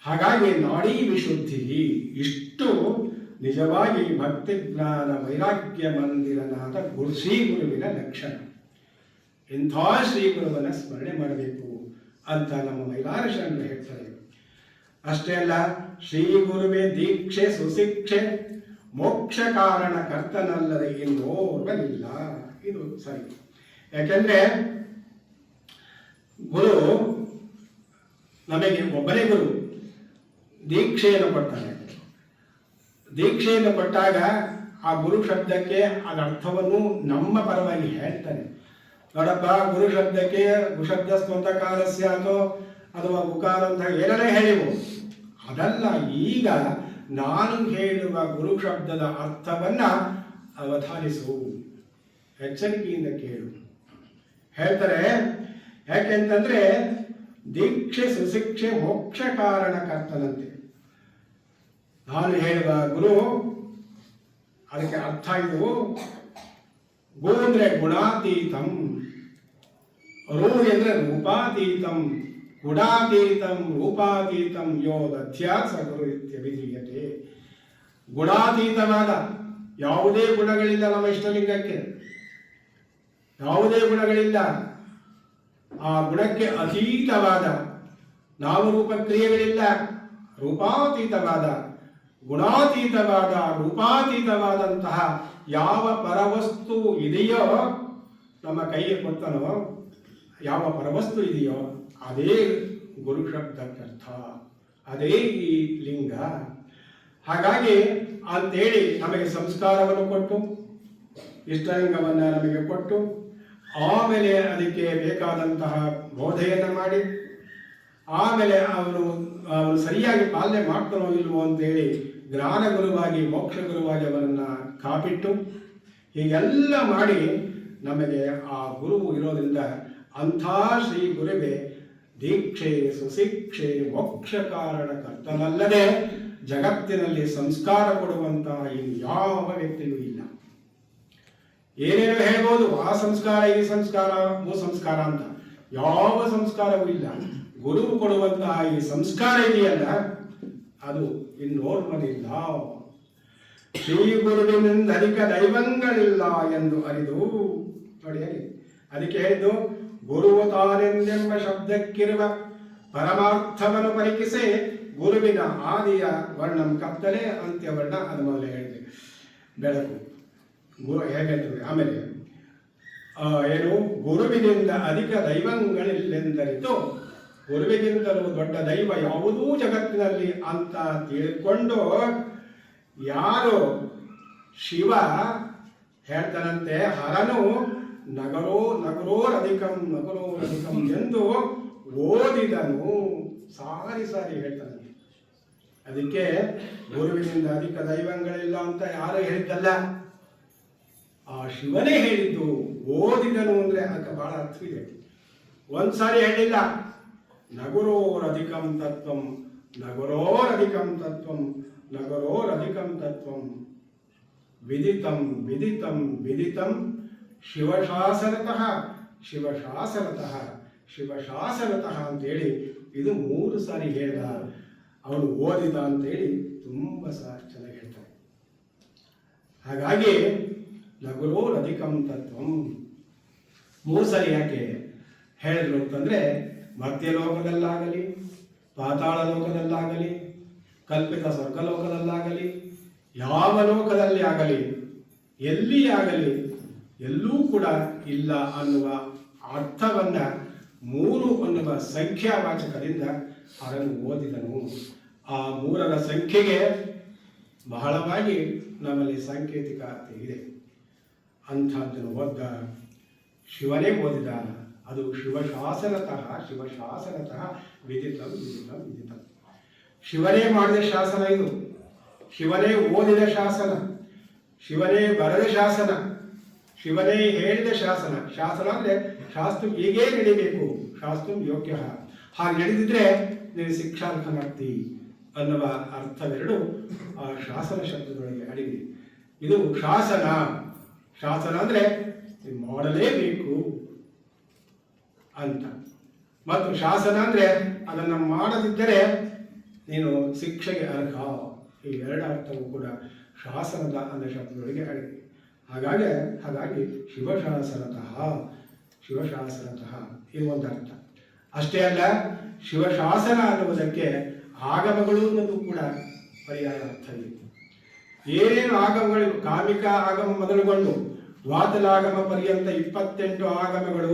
ಹಾಗಾಗಿ ನಾಡಿ ವಿಶುದ್ಧಿ ಇಷ್ಟು ನಿಜವಾಗಿ ಭಕ್ತಿ ಜ್ಞಾನ ವೈರಾಗ್ಯ ಮಂದಿರನಾದ ಶ್ರೀ ಗುರುವಿನ ಲಕ್ಷಣ. ಇಂಥ ಶ್ರೀ ಗುರುವನ್ನ ಸ್ಮರಣೆ ಮಾಡಬೇಕು ಅಂತ ನಮ್ಮ ಮೈಲಾರ ಶರಣರು ಹೇಳ್ತಾರೆ. ಅಷ್ಟೇ ಅಲ್ಲ, ಶ್ರೀ ಗುರುವೇ ದೀಕ್ಷೆ ಸುಶಿಕ್ಷೆ ಮೋಕ್ಷ ಕಾರಣ ಕರ್ತನಲ್ಲದೆ ಇನ್ನೋರ್ವನಿಲ್ಲ. ಇದು ಸರಿ. ಯಾಕೆಂದ್ರೆ ಗುರು ನಮಗೆ ಒಬ್ಬನೇ ಗುರು ದೀಕ್ಷೆಯನ್ನು ಕೊಡ್ತಾನೆ. ದೀಕ್ಷೆಯನ್ನು ಕೊಟ್ಟಾಗ ಆ ಗುರು ಶಬ್ದಕ್ಕೆ ಅದರ ಅರ್ಥವನ್ನು ನಮ್ಮ ಪರವಾಗಿ ಹೇಳ್ತಾನೆ. ನೋಡಪ್ಪ, ಗುರು ಶಬ್ದಕ್ಕೆ ಗುಶಬ್ದ ಸ್ವಂತಕಾಲಸ್ಯ ಅಥವಾ ಗುಕಾರ ಅಂತ ಏನೇ ಹೇಳಿವು, ಅದಲ್ಲ. ಈಗ ನಾನು ಹೇಳುವ ಗುರು ಶಬ್ದದ ಅರ್ಥವನ್ನ ಅವಧಾನಿಸು, ಎಚ್ಚರಿಕೆಯಿಂದ ಕೇಳು ಹೇಳ್ತಾರೆ. ಯಾಕೆಂತಂದ್ರೆ ದೀಕ್ಷೆ ಸುಶಿಕ್ಷೆ ಮೋಕ್ಷ ಕಾರಣಕರ್ತನಂತೆ. ನಾನು ಹೇಳುವ ಗುರು, ಅದಕ್ಕೆ ಅರ್ಥ ಇದು. ಗು ಅಂದ್ರೆ ಗುಣಾತೀತಂ, ರು ಅಂದ್ರೆ ರೂಪಾತೀತಂ, ಗುಣಾತೀತಂ ರೂಪಾತೀತಂ ಯೋ ದಧ್ಯಾತ್ ಸ ಗುರು ಇತ್ಯಭಿಧೀಯತೆ. ಗುಣಾತೀತವಾದ, ಯಾವುದೇ ಗುಣಗಳಿಲ್ಲ ನಮ್ಮ ಇಷ್ಟಲಿಂಗಕ್ಕೆ, ಯಾವುದೇ ಗುಣಗಳಿಲ್ಲ. ಆ ಗುಣಕ್ಕೆ ಅತೀತವಾದ, ನಾಮರೂಪ ಕ್ರಿಯೆಗಳಿಲ್ಲ. ರೂಪಾತೀತವಾದ, ಗುಣಾತೀತವಾದ, ರೂಪಾತೀತವಾದಂತಹ ಯಾವ ಪರವಸ್ತು ಇದೆಯೋ, ನಮ್ಮ ಕೈಗೆ ಕೊಡ್ತಾನೋ ಯಾವ ಪರವಸ್ತು ಇದೆಯೋ ಅದೇ ಗುರು ಶಬ್ದಕ್ಕರ್ಥ, ಅದೇ ಈ ಲಿಂಗ. ಹಾಗಾಗಿ ಅಂತೇಳಿ ನಮಗೆ ಸಂಸ್ಕಾರವನ್ನು ಕೊಟ್ಟು, ಇಷ್ಟಲಿಂಗವನ್ನು ನಮಗೆ ಕೊಟ್ಟು, ಆಮೇಲೆ ಅದಕ್ಕೆ ಬೇಕಾದಂತಹ ಬೋಧೆಯನ್ನು ಮಾಡಿ, ಆಮೇಲೆ ಅವನು ಸರಿಯಾಗಿ ಪಾಲನೆ ಮಾಡ್ತಾನೋ ಇಲ್ವೋ ಅಂತೇಳಿ ಜ್ಞಾನ ಗುರುವಾಗಿ ಮೋಕ್ಷ ಗುರುವಾಗಿ ಅವರನ್ನು ಕಾಪಿಟ್ಟು ಹೀಗೆಲ್ಲ ಮಾಡಿ ನಮಗೆ ಆ ಗುರುವು ಇರೋದ್ರಿಂದ ಅಂಥ ಶ್ರೀ ಗುರುವೇ ದೀಕ್ಷೆ ಸುಶಿಕ್ಷೆ ಮೋಕ್ಷ ಕಾರಣಕರ್ತನಲ್ಲದೆ ಜಗತ್ತಿನಲ್ಲಿ ಸಂಸ್ಕಾರ ಕೊಡುವಂತಹ ಇನ್ಯಾವ ವ್ಯಕ್ತಿಯೂ ಇಲ್ಲ. ಏನೇನೋ ಹೇಳ್ಬೋದು, ಆ ಸಂಸ್ಕಾರ ಈ ಸಂಸ್ಕಾರ ಭೂ ಸಂಸ್ಕಾರ ಅಂತ, ಯಾವ ಸಂಸ್ಕಾರವೂ ಇಲ್ಲ. ಗುರುವು ಕೊಡುವಂತಹ ಈ ಸಂಸ್ಕಾರ ಇದೆಯಲ್ಲ, ಅದು ಇನ್ನೋರ್ವನಿಲ್ಲ. ಶ್ರೀ ಗುರುವಿನಿಂದ ಅಧಿಕ ದೈವಂಗಳಿಲ್ಲ ಎಂದು ಅರಿದು ನೋಡಿ. ಅದಕ್ಕೆ ಹೇಳಿದ್ದು ಗುರುವು ತಾನೆಂದೆಂಬ ಶಬ್ದಕ್ಕಿರುವ ಪರಮಾರ್ಥವನ್ನು ಪರಿಕಿಸೆ ಗುರುವಿನ ಆದಿಯ ವರ್ಣಂ ಕತ್ತಲೆ ಅಂತ್ಯವರ್ಣ. ಅದು ಮೊದಲೇ ಹೇಳಿದೆ, ಬೆಳಕು ಗುರು ಹೇಗೆ. ಆಮೇಲೆ ಏನು, ಗುರುವಿನಿಂದ ಅಧಿಕ ದೈವಗಳಿಲ್ಲೆಂದರಿತು, ಗುರುವಿಗಿಂತಲೂ ದೊಡ್ಡ ದೈವ ಯಾವುದೂ ಜಗತ್ತಿನಲ್ಲಿ ಅಂತ ತಿಳ್ಕೊಂಡು ಯಾರು ಶಿವ ಹೇಳ್ತಾನಂತೆ, ಹರನು ನಗರೋರಧಿಕಂ ಎಂದು ಓದಿದನು. ಸಾರಿ ಹೇಳ್ತಾನೆ. ಅದಕ್ಕೆ ಗುರುವಿನಿಂದ ಅಧಿಕ ದೈವಗಳಿಲ್ಲ ಅಂತ ಯಾರು ಹೇಳಿದ್ದಲ್ಲ, ಆ ಶಿವನೇ ಹೇಳಿದ್ದು. ಓದಿದನು ಅಂದ್ರೆ ಅದಕ್ಕೆ ಬಹಳ ಅರ್ಥವಿದೆ. ಒಂದ್ಸಾರಿ ಹೇಳಿಲ್ಲ. ನಗುರೋರಧಿಕಂ ತತ್ವಂ, ನಗುರೋರಧಿಕಂ ತತ್ವಂ, ನಗುರೋರಧಿಕಂ ತತ್ವಂ, ವಿದಿತಂ ವಿದಿತಂ ವಿದಿತಂ ಶಿವಶಾಸನತಃ ಶಿವಶಾಸನತಃ ಶಿವಶಾಸನತಃ ಅಂತೇಳಿ ಇದು 3 ಸಾರಿ ಹೇಳ್ದ. ಅವನು ಓದಿದ ಅಂತೇಳಿ ತುಂಬ ಚೆನ್ನಾಗಿ ಹೇಳ್ತಾರೆ. ಹಾಗಾಗಿ ನಗುರೋರಧಿಕಂ ತತ್ವಂ 3 ಸಾರಿ ಯಾಕೆ ಹೇಳಿದ್ರು ಅಂತಂದ್ರೆ, ಮರ್ತ್ಯಲೋಕದಲ್ಲಾಗಲಿ, ಪಾತಾಳ ಲೋಕದಲ್ಲಾಗಲಿ, ಕಲ್ಪಿತ ಸ್ವರ್ಗಲೋಕದಲ್ಲಾಗಲಿ, ಯಾವ ಲೋಕದಲ್ಲಿ ಆಗಲಿ, ಎಲ್ಲಿ ಆಗಲಿ, ಎಲ್ಲೂ ಕೂಡ ಇಲ್ಲ ಅನ್ನುವ ಅರ್ಥವನ್ನ 3 ಅನ್ನುವ ಸಂಖ್ಯಾವಾಚಕದಿಂದ ಅದನ್ನು ಓದಿದನು. ಆ 3ರ ಸಂಖ್ಯೆಗೆ ಬಹಳವಾಗಿ ನಮ್ಮಲ್ಲಿ ಸಾಂಕೇತಿಕ ಅರ್ಥ ಇದೆ. ಅಂಥದ್ದನ್ನು ಓದ್ದ ಶಿವನೇ ಓದಿದ. ಅದು ಶಿವಶಾಸನತಃ ಶಿವಶಾಸನತಃ ವಿದಿತಂ ವಿದಿತಂ ವಿದಿತಂ. ಶಿವನೇ ಮಾಡಿದ ಶಾಸನ ಇದು. ಶಿವನೇ ಓದಿದ ಶಾಸನ, ಶಿವನೇ ಬರೆದ ಶಾಸನ, ಶಿವನೇ ಹೇಳಿದ ಶಾಸನ. ಶಾಸನ ಅಂದ್ರೆ ಶಾಸ್ತ್ರ ಹೀಗೇ ನಡಿಬೇಕು, ಶಾಸ್ತ್ರ ಯೋಗ್ಯ. ಹಾಗೆ ನಡೆದಿದ್ರೆ ನೀನು ಶಿಕ್ಷಾರ್ಹನಾಗ್ತಿ ಅನ್ನುವ ಅರ್ಥವೆರಡು ಆ ಶಾಸನ ಶಬ್ದದೊಳಗೆ ಅಡಗಿದೆ. ಇದು ಶಾಸನ. ಶಾಸನ ಅಂದ್ರೆ ಮಾಡಲೇಬೇಕು ಅಂತ. ಮತ್ತು ಶಾಸನ ಅಂದ್ರೆ ಅದನ್ನು ಮಾಡದಿದ್ದರೆ ನೀನು ಶಿಕ್ಷೆಗೆ ಅರ್ಹ. ಈ 2 ಅರ್ಥವೂ ಕೂಡ ಶಾಸನದ ಅನ್ನೋ ಶಬ್ದದೊಳಗೆ ಅಡಗಿದೆ. ಹಾಗಾಗಿ ಶಿವಶಾಸನತಃ ಶಿವಶಾಸನತಃ ಇದು ಒಂದು ಅರ್ಥ. ಅಷ್ಟೇ ಅಲ್ಲ, ಶಿವಶಾಸನ ಅನ್ನುವುದಕ್ಕೆ ಆಗಮಗಳು ಅನ್ನೋದು ಕೂಡ ಪರ್ಯಾಯ ಅರ್ಥ ಇದೆ. ಏನೇನು ಆಗಮಗಳು, ಕಾಮಿಕ ಆಗಮ ಮೊದಲುಗೊಂಡು ದ್ವಾತಲಾಗಮ ಪರ್ಯಂತ 28 ಆಗಮಗಳು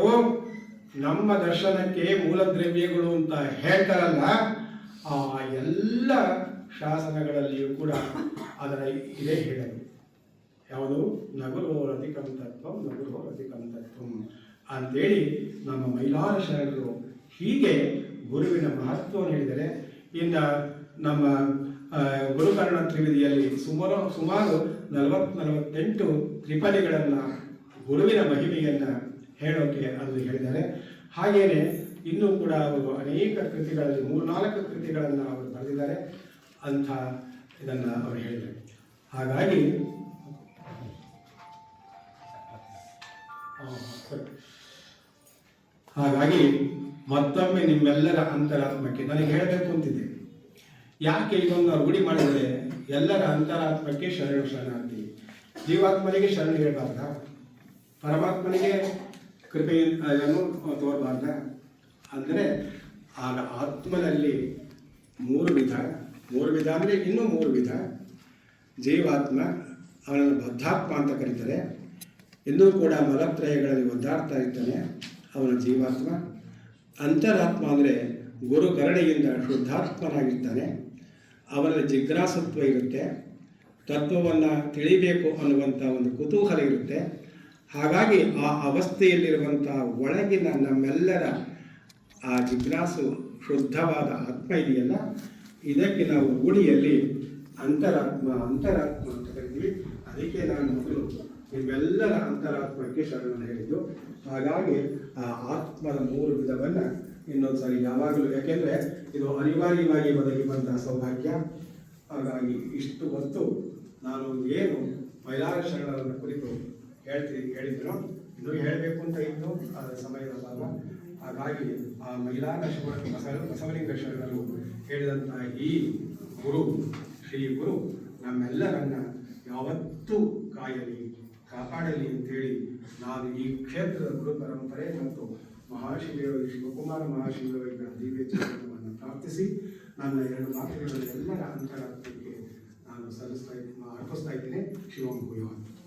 ನಮ್ಮ ದರ್ಶನಕ್ಕೆ ಮೂಲ ದ್ರವ್ಯಗಳು ಅಂತ ಹೇಳ್ತಾರಲ್ಲ, ಆ ಎಲ್ಲ ಶಾಸನಗಳಲ್ಲಿಯೂ ಕೂಡ ಅದರ ಇದೇ ಹೇಳೋದು. ಯಾವುದು? ನಗುರೋರಧಿಕಂ ತತ್ವಂ ನಗುರೋರಧಿಕಂ ತತ್ವಂ ಅಂತೇಳಿ ನಮ್ಮ ಮೈಲಾರ ಶರಣರು ಹೀಗೆ ಗುರುವಿನ ಮಹತ್ವವನ್ನು ಹೇಳಿದರೆ. ಇನ್ನು ನಮ್ಮ ಗುರುಕರ್ಣ ತ್ರಿವಿಧಿಯಲ್ಲಿ ಸುಮಾರು 48 ತ್ರಿಪದಿಗಳನ್ನು ಗುರುವಿನ ಮಹಿಮೆಯನ್ನು ಹೇಳೋಕೆ ಅಲ್ಲಿ ಹೇಳಿದ್ದಾರೆ. ಹಾಗೆಯೇ ಇನ್ನೂ ಕೂಡ ಅವರು ಅನೇಕ ಕೃತಿಗಳಲ್ಲಿ 3-4 ಕೃತಿಗಳನ್ನು ಅವರು ಬರೆದಿದ್ದಾರೆ ಅಂತ ಇದನ್ನು ಅವರು ಹೇಳಿದ್ದಾರೆ. ಹಾಗಾಗಿ ಮತ್ತೊಮ್ಮೆ ನಿಮ್ಮೆಲ್ಲರ ಅಂತರಾತ್ಮಕ್ಕೆ ನನಗೆ ಹೇಳಬೇಕು ಅಂತಿದೆ. ಯಾಕೆ ಇದನ್ನು ರೂಢಿ ಮಾಡಿದರೆ ಎಲ್ಲರ ಅಂತರಾತ್ಮಕ್ಕೆ ಶರಣಾರ್ಥಿ. ಜೀವಾತ್ಮನಿಗೆ ಶರಣ ಹೇಳಬಾರ್ದ, ಪರಮಾತ್ಮನಿಗೆ ಕೃಪೆಯನ್ನು ತೋರಬಾರ್ದ. ಅಂದರೆ ಆಗ ಆತ್ಮನಲ್ಲಿ 3 ವಿಧ ಅಂದರೆ ಇನ್ನೂ 3 ವಿಧ. ಜೀವಾತ್ಮ, ಅವನನ್ನು ಬದ್ಧಾತ್ಮ ಅಂತ ಕರೀತಾರೆ. ಇನ್ನೂ ಕೂಡ ಮಲತ್ರಯಗಳಲ್ಲಿ ಒದ್ದಾಡ್ತಾ ಇರ್ತಾನೆ, ಅವನ ಜೀವಾತ್ಮ. ಅಂತರಾತ್ಮ ಅಂದರೆ ಗುರು ಕರುಣೆಯಿಂದ ಶುದ್ಧಾತ್ಮನಾಗಿರ್ತಾನೆ. ಅವನಲ್ಲಿ ಜಿಜ್ಞಾಸತ್ವ ಇರುತ್ತೆ, ತತ್ವವನ್ನು ತಿಳಿಬೇಕು ಅನ್ನುವಂಥ ಒಂದು ಕುತೂಹಲ ಇರುತ್ತೆ. ಹಾಗಾಗಿ ಆ ಅವಸ್ಥೆಯಲ್ಲಿರುವಂಥ ಒಳಗಿನ ನಮ್ಮೆಲ್ಲರ ಆ ಜಿಜ್ಞಾಸು ಶುದ್ಧವಾದ ಆತ್ಮ ಇದೆಯಲ್ಲ, ಇದಕ್ಕೆ ನಾವು ರೂಢಿಯಲ್ಲಿ ಅಂತರಾತ್ಮ ಅಂತ ಕರಿತೀವಿ. ಅದಕ್ಕೆ ನಾನು ಮೊದಲು ನಿಮ್ಮೆಲ್ಲರ ಅಂತರಾತ್ಮಕ್ಕೆ ಶರಣನ್ನು ಹೇಳಿದ್ದು. ಹಾಗಾಗಿ ಆ ಆತ್ಮದ 3 ವಿಧವನ್ನು ಇನ್ನೊಂದು ಸಾರಿ ಯಾವಾಗಲೂ, ಯಾಕೆಂದರೆ ಇದು ಅನಿವಾರ್ಯವಾಗಿ ಒದಗಿ ಬಂದ ಸೌಭಾಗ್ಯ. ಹಾಗಾಗಿ ಇಷ್ಟು ಹೊತ್ತು ನಾನು ಏನು ಮೈಲಾರ ಶರಣರನ್ನು ಕುರಿತು ಹೇಳಿದ್ರು, ಇನ್ನೂ ಹೇಳಬೇಕು ಅಂತ ಇದ್ದು ಅದರ ಸಮಯದ ಭಾಗ. ಹಾಗಾಗಿ ಆ ಮೈಲಾರ ಬಸವಲಿಂಗ ಶರಣರು ಹೇಳಿದಂತಹ ಈ ಗುರು, ಶ್ರೀ ಗುರು ನಮ್ಮೆಲ್ಲರನ್ನ ಯಾವತ್ತೂ ಕಾಪಾಡಲಿ ಅಂತೇಳಿ ನಾನು ಈ ಕ್ಷೇತ್ರದ ಗುರು ಪರಂಪರೆ ಮತ್ತು ಶಿವಕುಮಾರ ಮಹಾಶಿವಯೋಗಿಗಳ ದಿವ್ಯ ಚರಿತ್ರವನ್ನು ಪ್ರಾರ್ಥಿಸಿ ನನ್ನ 2 ಮಾತುಗಳನ್ನು ಎಲ್ಲರ ಅಂತರಾತ್ಮಕ್ಕೆ ನಾನು ಅರ್ಪಿಸ್ತಾ ಇದ್ದೇನೆ. ಶಿವಂ ಭೂಯಾತ್.